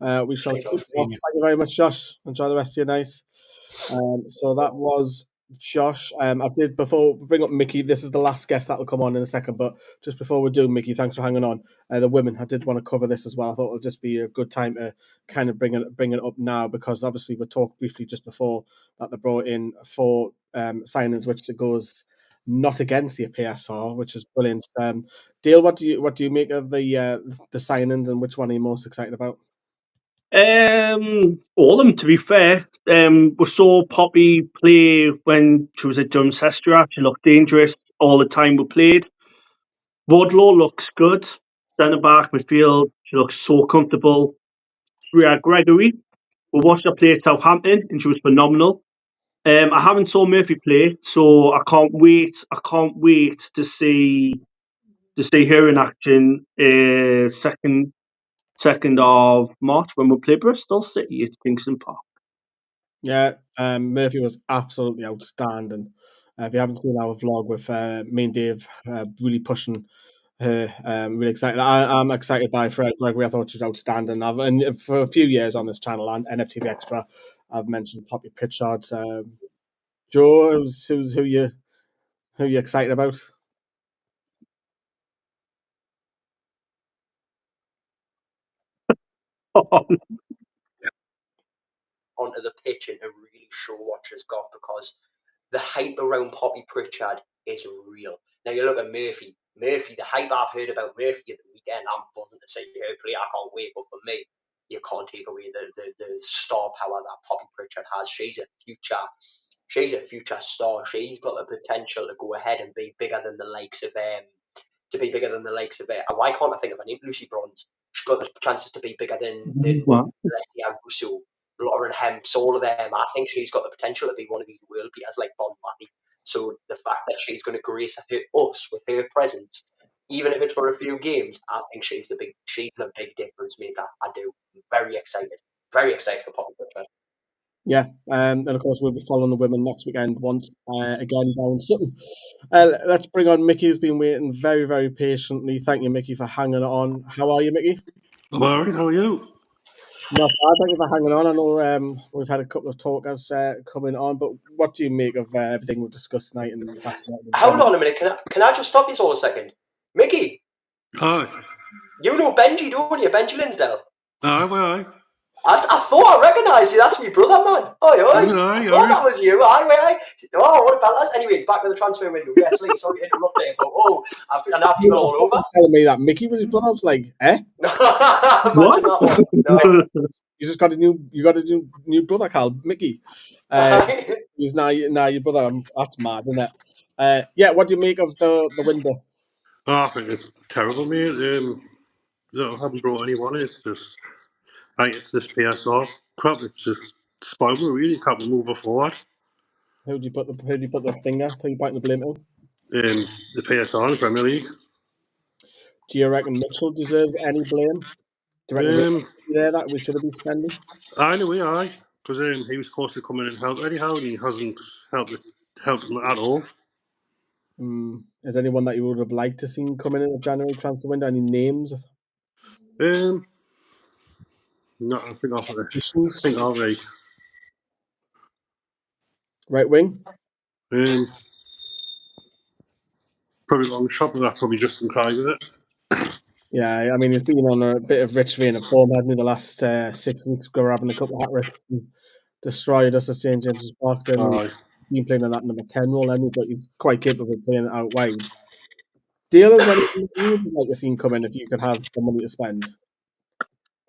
[SPEAKER 1] on. We shall keep off. Thank you very much, Josh. Enjoy the rest of your night. So that was Josh. I did, before we bring up Mickey, this is the last guest that will come on in a second, but just before we do, Mickey, thanks for hanging on. The women, I did want to cover this as well. I thought it would just be a good time to kind of bring it up now, because obviously we talked briefly just before that they brought in 4 signings, which goes not against the PSR, which is brilliant. Dale, what do you make of the signings, and which one are you most excited about?
[SPEAKER 3] All of them, to be fair. We saw Poppy play when she was at Doncaster. She looked dangerous all the time we played. Wardlaw looks good. Centre back, midfield, she looks so comfortable. Ria Gregory, we watched her play at Southampton, and she was phenomenal. I haven't saw Murphy play, so I can't wait to see her in action. Second of March, when we play Bristol City at Kingston Park.
[SPEAKER 1] Yeah, Murphy was absolutely outstanding. If you haven't seen our vlog with me and Dave really pushing her, really excited. I'm excited by Fred Gregory. I thought she was outstanding. And for a few years on this channel and NFTV Extra, I've mentioned Poppy Pritchard. Joe, who's who you excited about?
[SPEAKER 2] Onto the pitch and to really show what she's got, because the hype around Poppy Pritchard is real. Now you look at Murphy, the hype I've heard about Murphy at the weekend, I'm buzzing to see her play. I can't wait, but for me, you can't take away the star power that Poppy Pritchard has. She's a future star. She's got the potential to go ahead and be bigger than the likes of why can't I think of her name? Lucy Bronze. She's got the chances to be bigger than Alessia Russo, Lauren Hemps, all of them. I think she's got the potential to be one of these world beaters like Bon Matty. So the fact that she's going to grace us with her presence, even if it's for a few games, I think she's the big difference maker. I do. I'm very excited for Poppy Pritchard.
[SPEAKER 1] Yeah, and of course we'll be following the women next weekend once again down Sutton. Let's bring on Mickey, who's been waiting very, very patiently. Thank you, Mickey, for hanging on. How are you, Mickey?
[SPEAKER 6] I'm all right. How are you?
[SPEAKER 1] Not bad. Thank you for hanging on. I know we've had a couple of talkers coming on, but what do you make of everything we've discussed tonight?
[SPEAKER 2] Hold on a minute. Can I just stop you for a second? Mickey.
[SPEAKER 6] Hi.
[SPEAKER 2] You know Benji, don't you? Benji Linsdale.
[SPEAKER 6] Aye.
[SPEAKER 2] I thought I recognised you. That's my brother, man. I thought that was you. Oh, what a balance. Anyways, back to the transfer window. Yes, Lee, sorry to interrupt there, but and now people all over.
[SPEAKER 1] Telling me that Mickey was his brother. I was like,
[SPEAKER 2] Imagine that one. No.
[SPEAKER 1] You just got a new brother, Carl, Mickey. He's now your brother. That's mad, isn't it? Yeah. What do you make of the window?
[SPEAKER 6] Oh, I think it's terrible, mate. That I haven't brought anyone in. It's just, it's this PSR crap. It's just spoiled me, really. Can't move it forward.
[SPEAKER 1] Who do you put the finger? Who you pointing the blame on?
[SPEAKER 6] The PSR in the Premier League.
[SPEAKER 1] Do you reckon Mitchell deserves any blame? Do you reckon there that we should have been spending?
[SPEAKER 6] I know, because he was supposed to come in and help Eddie Howe, and he hasn't helped him at all.
[SPEAKER 1] Is anyone that you would have liked to see come in the January transfer window? Any names?
[SPEAKER 6] No, I think I'll
[SPEAKER 1] right wing.
[SPEAKER 6] Probably long shot, but that's probably Justin Cry with it.
[SPEAKER 1] Yeah, I mean, he's been on a bit of rich vein of form, hasn't he, the last 6 weeks, grabbing a couple of hat-tricks and destroyed us at St. James's Park. He's been playing in that number 10 role, hasn't he? But he's quite capable of playing it out wide. Dale, is there anything you would like to see come in if you could have the money to spend?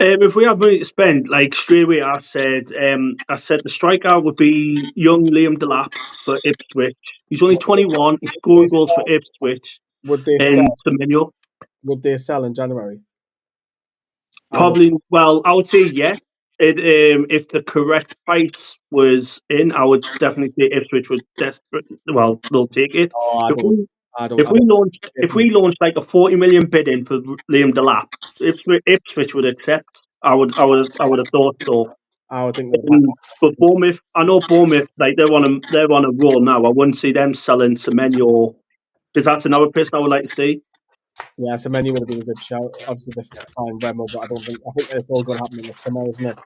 [SPEAKER 3] If we have money to spend, like straight away, I said the striker would be young Liam Delap for Ipswich. He's only 21. He's scoring goals for Ipswich.
[SPEAKER 1] Would they
[SPEAKER 3] sell?
[SPEAKER 1] Would they sell in January?
[SPEAKER 3] Probably. Well, I would say yeah. If the correct price was in, I would definitely say Ipswich would desperate. Well, they'll take it. If we launched like a 40 million bid in for Liam Delap, Ipswich would accept. I would have thought so.
[SPEAKER 1] I would think.
[SPEAKER 3] But Bournemouth, I know Bournemouth, like they're on a roll now. I wouldn't see them selling Semenyo, because that's another person I would like to see.
[SPEAKER 1] Yeah, Semenyo would have been a good shout. Obviously, they find Remo, but I think it's all going to happen in the summer, isn't it?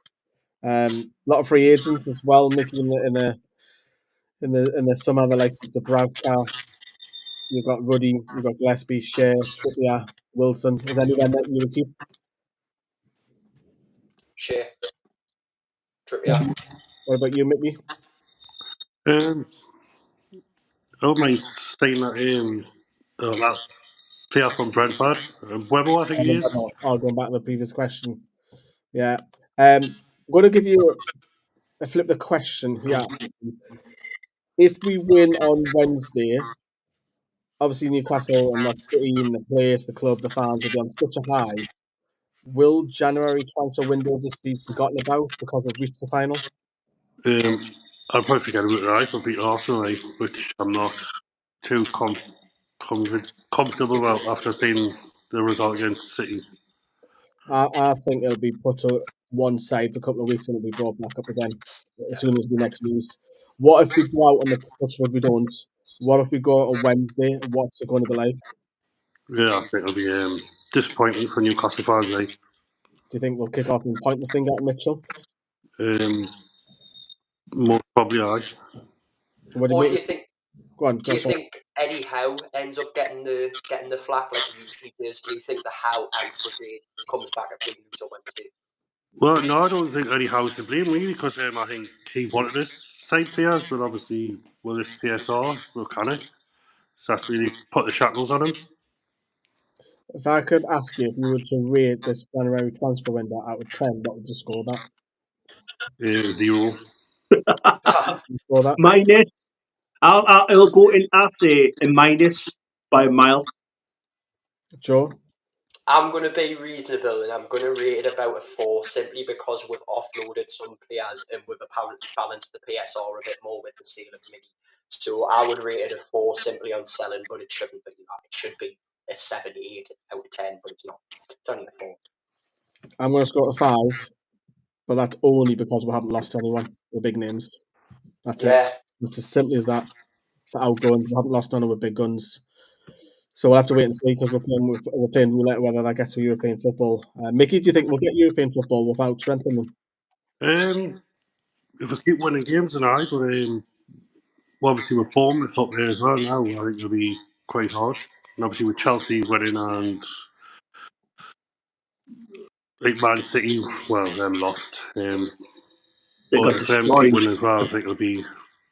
[SPEAKER 1] A lot of free agents as well, Mickey, in the summer. The likes of Dubravka. You've got Ruddy, you've got Gillespie, Shea, Trippier, Wilson. Is any of them that you would keep?
[SPEAKER 2] Shea. Trippier.
[SPEAKER 1] What about you, Mickey?
[SPEAKER 6] I don't mind saying that that player from Brentford, Webber, I think he is.
[SPEAKER 1] Going back to the previous question. Yeah. I'm going to give you flip the question here. If we win on Wednesday, obviously Newcastle and that city and the place, the club, the fans will be on such a high. Will January transfer window just be forgotten about because we've reached the final?
[SPEAKER 6] I'll probably forget about that if I beat Arsenal, which I'm not too comfortable about after seeing the result against City.
[SPEAKER 1] I think it'll be put to one side for a couple of weeks and it'll be brought back up again as soon as we next lose. What if we go out on the touch wood we don't? What if we go on Wednesday? What's it going to be like?
[SPEAKER 6] Yeah, I think it'll be disappointing for Newcastle fans. Do
[SPEAKER 1] you think we'll kick off and point the finger at Mitchell?
[SPEAKER 6] Most probably, aye.
[SPEAKER 2] Or do you think? Do you think Eddie Howe ends up getting the flak like he usually does? Do you think the Howe out brigade comes back if we lose on Wednesday?
[SPEAKER 6] Well, no, I don't think Eddie Howe's to blame really, because I think he wanted this side players, but obviously with this PSR, we can it. So that's really put the shackles on him.
[SPEAKER 1] If I could ask you if you were to rate this January transfer window out of 10, what would you score that?
[SPEAKER 6] 0.
[SPEAKER 1] Score that?
[SPEAKER 3] Minus. I'll go in after a minus by a mile.
[SPEAKER 1] Joe?
[SPEAKER 2] I'm going to be reasonable and I'm going to rate it about a 4 simply because we've offloaded some players and we've apparently balanced the PSR a bit more with the sale of Mickey. So I would rate it a 4 simply on selling, but it shouldn't be that. It should be a 7, 8 out of 10, but it's not. It's only a 4.
[SPEAKER 1] I'm going to score a 5, but that's only because we haven't lost anyone, the big names. That's it. It's as simple as that. For outgoing, we haven't lost none of the big guns. So we'll have to wait and see because we're playing roulette whether that gets to European football. Mickey, do you think we'll get European football without strengthening?
[SPEAKER 6] If we keep winning games, then aye, but obviously we're Bournemouth up there as well now. I think it'll be quite hard. And obviously with Chelsea winning and like Man City, well, them lost.
[SPEAKER 3] They
[SPEAKER 6] But
[SPEAKER 3] got
[SPEAKER 6] if them
[SPEAKER 3] destroyed.
[SPEAKER 6] keep winning as well, I think it'll be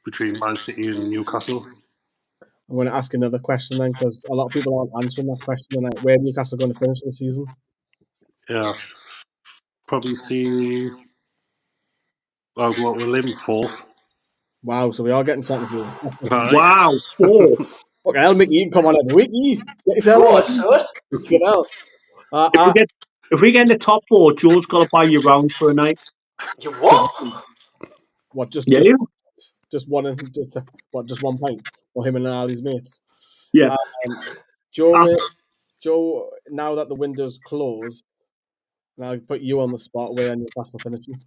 [SPEAKER 6] between Man City and Newcastle.
[SPEAKER 1] I'm going to ask another question then, because a lot of people aren't answering that question tonight. Where are Newcastle going to finish the season?
[SPEAKER 6] Yeah, probably see. I'll go out with 4th.
[SPEAKER 1] Wow, so we are getting Champions League.
[SPEAKER 6] Right.
[SPEAKER 3] Wow, 4th.
[SPEAKER 1] Okay, hell, Mickey, you can come on every week. Get yourself
[SPEAKER 2] Go
[SPEAKER 1] on.
[SPEAKER 2] on, son.
[SPEAKER 1] Get out.
[SPEAKER 3] If we get in the top 4, Joe's got to buy you round for a night.
[SPEAKER 2] You what?
[SPEAKER 1] What? Just
[SPEAKER 3] Yeah,
[SPEAKER 1] one and just 1 pint, or him and Ali's mates.
[SPEAKER 3] yeah.
[SPEAKER 1] Joe, Joe. Now that the window's closed, now I put you on the spot. Where are Newcastle finishing?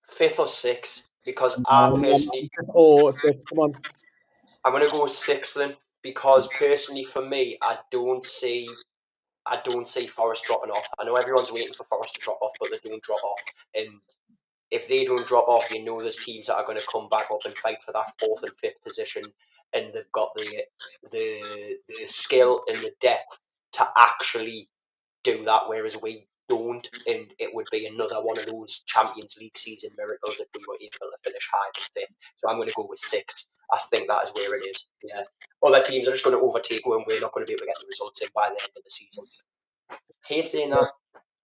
[SPEAKER 2] 5th or 6th, because I personally,
[SPEAKER 1] Oh, 6. Come on.
[SPEAKER 2] I'm going to go 6th then, because personally for me, I don't see Forest dropping off. I know everyone's waiting for Forest to drop off, but they don't drop off. And if they don't drop off, you know there's teams that are going to come back up and fight for that 4th and 5th position, and they've got the skill and the depth to actually do that, whereas we don't, and it would be another one of those Champions League season miracles if we were able to finish higher than 5th. So I'm going to go with 6. I think that is where it is. Yeah, other teams are just going to overtake when we're not going to be able to get the results in by the end of the season. Hate saying that.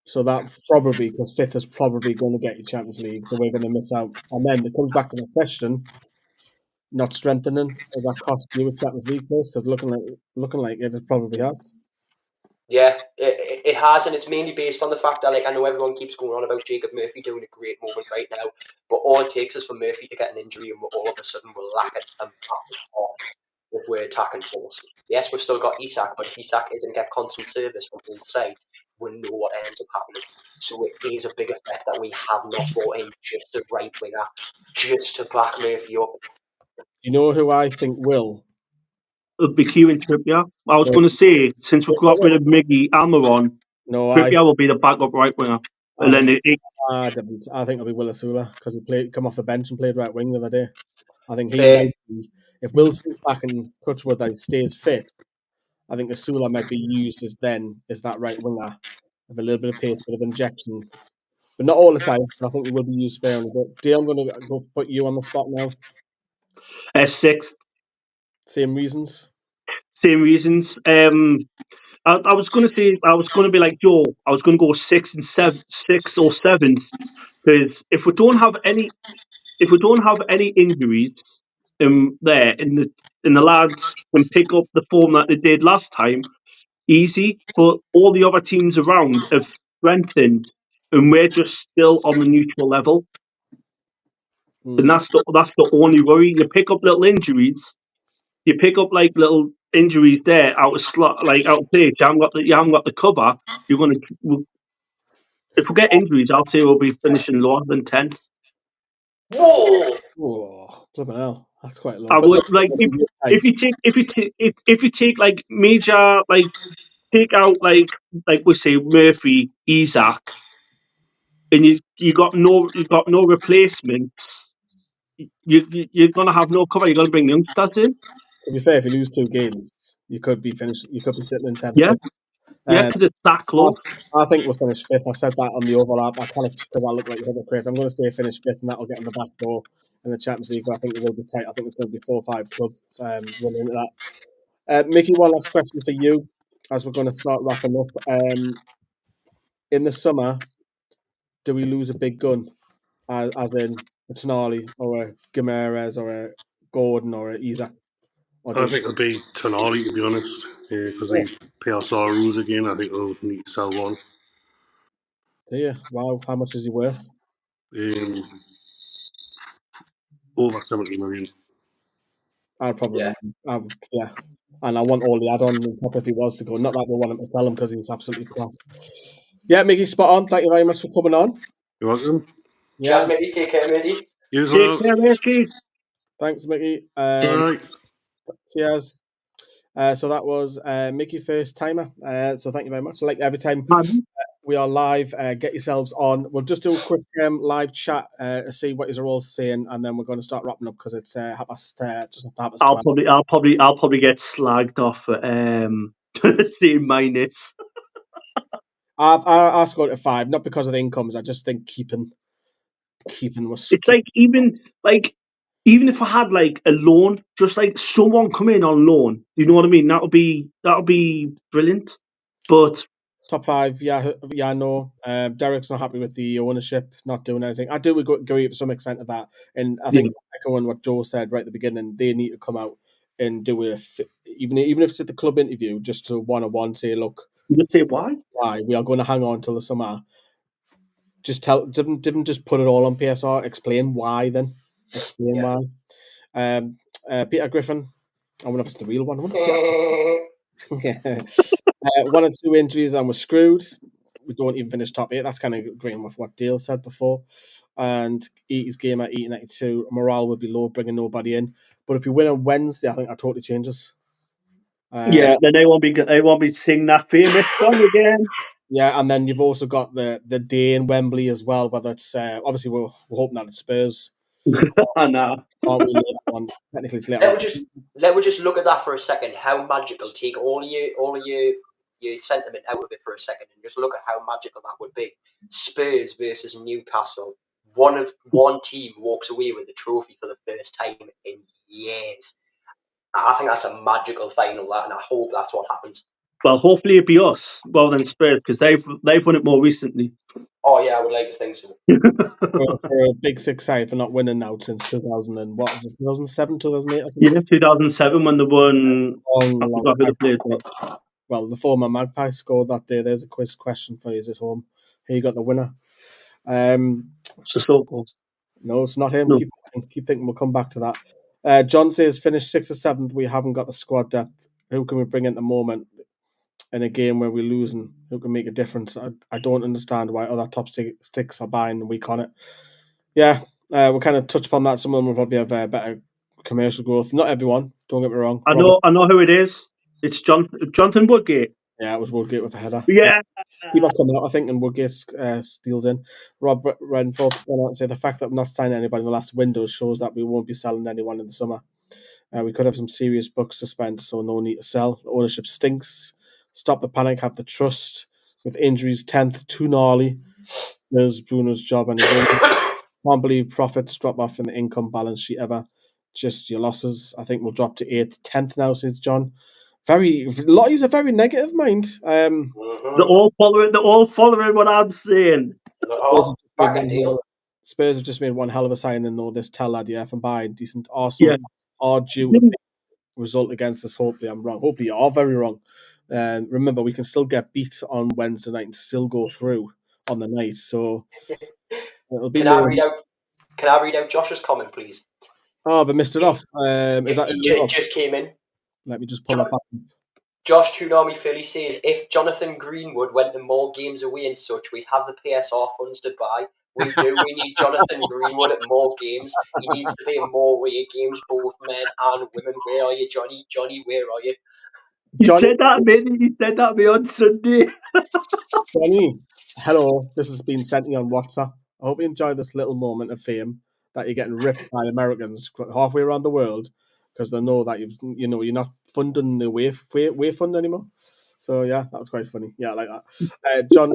[SPEAKER 1] So that probably, because 5th is probably going to get you Champions League, so we're going to miss out. And then it comes back to the question: not strengthening, has that cost you a Champions League place? Because looking like it probably has.
[SPEAKER 2] Yeah, it has, and it's mainly based on the fact that, like, I know everyone keeps going on about Jacob Murphy doing a great moment right now, but all it takes is for Murphy to get an injury, and all of a sudden we're lacking a massive part if we're attacking force. Yes, we've still got Isak, but if Isak isn't get constant service from both sides, we'll know what ends up happening. So it is a big effect that we have not brought in just a right winger, just to back Murphy up.
[SPEAKER 1] You know who I think will?
[SPEAKER 3] It'll be Kieran Trippier. I was going to say, since we've got rid of Miggy Almiron,
[SPEAKER 1] No,
[SPEAKER 3] Trippier will be the backup right winger. And then
[SPEAKER 1] I think it'll be Willisula, because he come off the bench and played right wing the other day. I think he
[SPEAKER 2] Fair.
[SPEAKER 1] might be, if Wilson's back and Touchwood that he stays fit, I think Asula might be used as that right winger with a little bit of pace, bit of injection, but not all the time. But I think he will be used sparingly. But Dale, I'm going to go put you on the spot now.
[SPEAKER 3] 6th.
[SPEAKER 1] Same reasons.
[SPEAKER 3] Same reasons. I was going to say, I was going to be like Joe. I was going to go 6 and 7, 6 or 7th, because if we don't have any injuries there, and the lads can pick up the form that they did last time, easy. But all the other teams around have strengthened, and we're just still on the neutral level. And that's the only worry. You pick up little injuries. You pick up like little injuries there out of slot, like out of place. You haven't got the cover. You're gonna. If we get injuries, I'll say we'll be finishing lower than 10th.
[SPEAKER 2] Whoa!
[SPEAKER 1] Oh, flipping hell, that's quite low.
[SPEAKER 3] I
[SPEAKER 1] But
[SPEAKER 3] would like if you take like major, like take out like we say Murphy, Isak, and you got no replacements. You're gonna have no cover. You're gonna bring youngsters in.
[SPEAKER 1] to be fair, if you lose 2 games, you could be finished. You could be sitting in 10th.
[SPEAKER 3] Yeah, because it's that close.
[SPEAKER 1] I think we'll finish 5th. I've said that on the overlap. I kind of, because I look like a hypocrite. I'm going to say finish 5th, and that'll get in the back door in the Champions League. But I think it will be tight. I think it's going to be 4 or 5 clubs running into that. Mickey, one last question for you as we're going to start wrapping up. In the summer, do we lose a big gun, as in a Tonali or a Gimenez or a Gordon or a Isak?
[SPEAKER 6] I think it'll be Tonali, to be honest, because the PSR rules again. I think we'll need to sell one.
[SPEAKER 1] Yeah. Wow. How much is he worth?
[SPEAKER 6] Over 70 million.
[SPEAKER 1] I'd probably, yeah. And I want all the add-on on top if he was to go. Not that we want him to sell him, because he's absolutely class. Yeah, Mickey, spot on. Thank you very much for coming on.
[SPEAKER 6] You're welcome.
[SPEAKER 1] Yeah.
[SPEAKER 2] Cheers, Mickey. Take care, matey.
[SPEAKER 6] You as
[SPEAKER 3] Take
[SPEAKER 6] well.
[SPEAKER 3] care, Ricky.
[SPEAKER 1] Thanks, Mickey.
[SPEAKER 6] All right.
[SPEAKER 1] Cheers. So that was Mickey first timer. So thank you very much. Like every time we are live, get yourselves on. We'll just do a quick live chat to see what you're all saying, and then we're going to start wrapping up because it's just after 12.
[SPEAKER 3] I'll probably get slagged off C-minus.
[SPEAKER 1] I scored a 5, not because of the incomes. I just think keeping was.
[SPEAKER 3] It's like even if I had like a loan, just like someone come in on loan, you know what I mean? That'll be brilliant. But
[SPEAKER 1] Top 5, yeah, no. Derek's not happy with the ownership, not doing anything. I do agree to some extent of that, and I think echoing what Joe said right at the beginning, they need to come out and do even if it's at the club interview, just to one-on-one say, look,
[SPEAKER 3] you would say why?
[SPEAKER 1] we are going to hang on till the summer. Just didn't just put it all on PSR. Explain why then. Explain why. Peter Griffin. I wonder if it's the real one. I wonder if 1 or 2 injuries and we're screwed. We don't even finish top 8. That's kind of agreeing with what Dale said before. And Eaty's game at 92, morale would be low, bringing nobody in. But if you win on Wednesday, I think that totally changes.
[SPEAKER 3] Then they won't be singing that famous song again.
[SPEAKER 1] Yeah, and then you've also got the day in Wembley as well. Whether it's obviously we're hoping that it's Spurs.
[SPEAKER 3] I know.
[SPEAKER 1] Can't we lay that one? Technically, it's later.
[SPEAKER 2] Let me just look at that for a second. How magical! Take all of your sentiment out of it for a second, and just look at how magical that would be. Spurs versus Newcastle. One team walks away with the trophy for the first time in years. I think that's a magical final, that, and I hope that's what happens.
[SPEAKER 3] Well, hopefully it'd be us rather than Spurs because they've won it more recently.
[SPEAKER 2] Oh yeah, I would like to think so.
[SPEAKER 1] for a big 6 side for not winning now since 2000 and what was it, 2007, 2008 or something?
[SPEAKER 3] Yeah, 2007 when they won.
[SPEAKER 1] Long
[SPEAKER 3] I forgot who they played.
[SPEAKER 1] Well, the former Magpies scored that day. There's a quiz question for you at home. Here you got the winner.
[SPEAKER 3] Sissoko.
[SPEAKER 1] No, it's not him.
[SPEAKER 3] No.
[SPEAKER 1] Keep thinking. We'll come back to that. John says, finished 6th or 7th. We haven't got the squad depth. Who can we bring in at the moment in a game where we're losing? Who can make a difference? I don't understand why other top 6 are buying and we can't. Yeah, we'll kind of touch upon that. Some of them will probably have better commercial growth. Not everyone. Don't get me wrong.
[SPEAKER 3] I know who it is. It's Jonathan Woodgate.
[SPEAKER 1] Yeah, it was Woodgate with a header.
[SPEAKER 3] Yeah.
[SPEAKER 1] People come out, I think, and Woodgate steals in. Rob Renforth went out and said the fact that we're not signing anybody in the last window shows that we won't be selling anyone in the summer. We could have some serious books to spend, so no need to sell. The ownership stinks. Stop the panic, have the trust. With injuries, 10th, too gnarly. There's Bruno's job and his own. Can't believe profits drop off in the income balance sheet ever. Just your losses. I think we'll drop to 8th, 10th now, says John. Lottie's a very negative mind.
[SPEAKER 3] They're all following what I'm saying.
[SPEAKER 1] Spurs have just made one hell of a signing, though. This tell lad, from buying decent Arsenal are due a big result against us. Hopefully, I'm wrong. Hopefully, you are very wrong. Remember, we can still get beat on Wednesday night and still go through on the night. So it'll be.
[SPEAKER 2] Can I read out Josh's comment, please?
[SPEAKER 1] Oh, they missed it off.
[SPEAKER 2] It just came in.
[SPEAKER 1] Let me just pull that back.
[SPEAKER 2] Josh Toonami Philly says, if Jonathan Greenwood went to more games away and such, we'd have the PSR funds to buy. We need Jonathan Greenwood at more games. He needs to be in more away games, both men and women. Where are you, Johnny? Johnny, where are you?
[SPEAKER 3] He said that to me on Sunday.
[SPEAKER 1] Johnny, hello. This has been sent to you on WhatsApp. I hope you enjoy this little moment of fame that you're getting ripped by Americans halfway around the world because they know that you're not funding the way fund anymore. So yeah, that was quite funny. Yeah, I like that. John,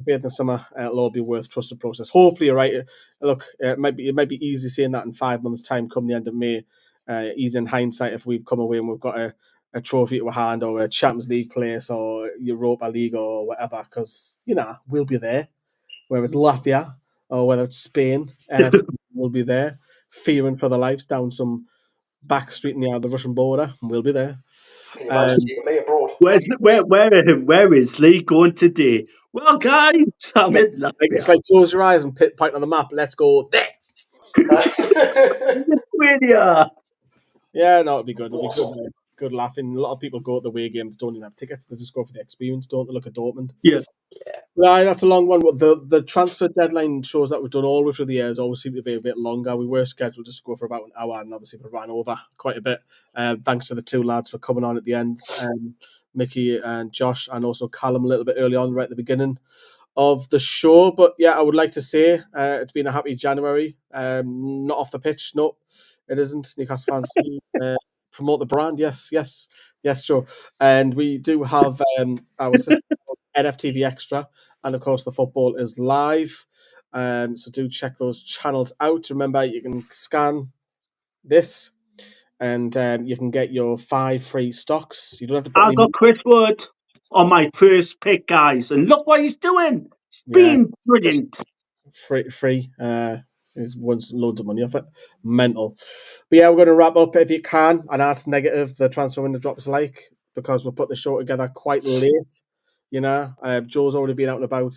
[SPEAKER 1] in the summer, it'll all be worth trusted process. Hopefully, you're right. Look, it might be easy saying that in 5 months' time, come the end of May. Easy in hindsight if we've come away and we've got a trophy to a hand or a Champions League place or Europa League or whatever, because we'll be there. Whether it's Latvia or whether it's Spain, NFC will be there, fearing for their lives down some back street near the Russian border, and we'll be there.
[SPEAKER 2] Can you imagine taking me abroad?
[SPEAKER 3] Where is Lee going today? Well, guys, I'm in Latvia.
[SPEAKER 1] It's like close your eyes and point on the map. Let's go there. Yeah, no, it'd be good. It'd be good. Good laughing. A lot of people go to the away games, don't even have tickets. They just go for the experience, don't they? Look at Dortmund.
[SPEAKER 3] Yeah.
[SPEAKER 1] That's a long one. The transfer deadline shows that we've done all through the years always seem to be a bit longer. We were scheduled to go for about an hour, and obviously we ran over quite a bit. Thanks to the 2 lads for coming on at the end, Mickey and Josh, and also Callum a little bit early on, right at the beginning of the show. But yeah, I would like to say it's been a happy January. Not off the pitch, no, it isn't. Newcastle fans promote the brand. Yes, sure. And we do have our sister NFTV Extra, and of course the football is live. So do check those channels out. Remember, you can scan this, and you can get your 5 free stocks. You don't have to put
[SPEAKER 3] I
[SPEAKER 1] any.
[SPEAKER 3] got Chris Wood on my first pick, guys, and look what he's doing. He's
[SPEAKER 1] Yeah,
[SPEAKER 3] being brilliant.
[SPEAKER 1] free. Is once loads of money off it. Mental. But yeah, we're going to wrap up if you can. And that's negative. The transfer window drops like because we put the show together quite late. You know, Joe's already been out and about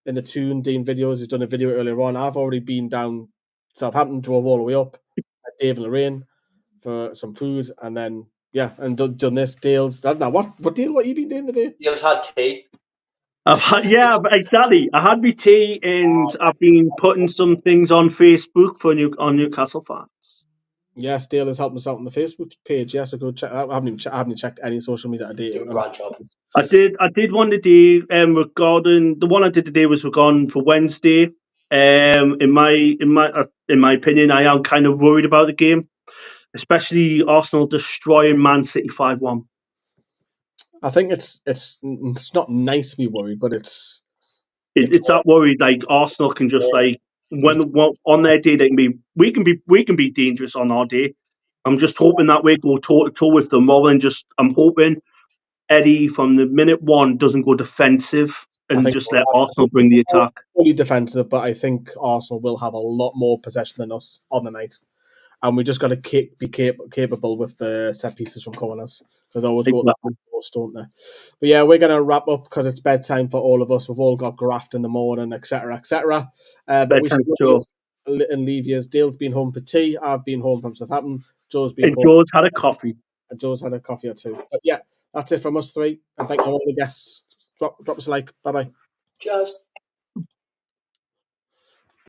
[SPEAKER 1] in the Toon Dean videos. He's done a video earlier on. I've already been down Southampton, drove all the way up at Dave and Lorraine for some food, and then and done this. Dale's now what deal? What you been doing today?
[SPEAKER 2] Dale's had tea.
[SPEAKER 3] Exactly. I had my tea, and I've been putting some things on Facebook on Newcastle fans.
[SPEAKER 1] Yes, Dale is helping us out on the Facebook page. Yes, so go check that out. I haven't checked any social media today.
[SPEAKER 2] Do a grand job.
[SPEAKER 3] I did one today regarding the one I did today was regarding for Wednesday. In my opinion, I am kind of worried about the game, especially Arsenal destroying Man City 5-1.
[SPEAKER 1] I think it's not nice to be worried, but it's
[SPEAKER 3] that worried. Like Arsenal can just like when on their day we can be dangerous on our day. I'm just hoping that we go toe to toe with them rather than just. I'm hoping Eddie from the minute one doesn't go defensive and just let Arsenal bring the attack.
[SPEAKER 1] Fully defensive, but I think Arsenal will have a lot more possession than us on the night, and we just got to be capable with the set pieces from corners because they always go that post, don't they? But yeah, we're gonna wrap up because it's bedtime for all of us. We've all got graft in the morning, etc., etc. But we should leave you. Dale's been home for tea. I've been home from Southampton. Joe's been home.
[SPEAKER 3] Joe's had a coffee.
[SPEAKER 1] And Joe's had a coffee or two. But yeah, that's it from us three. And thank you all the guests. Drop us a like. Bye bye.
[SPEAKER 2] Cheers.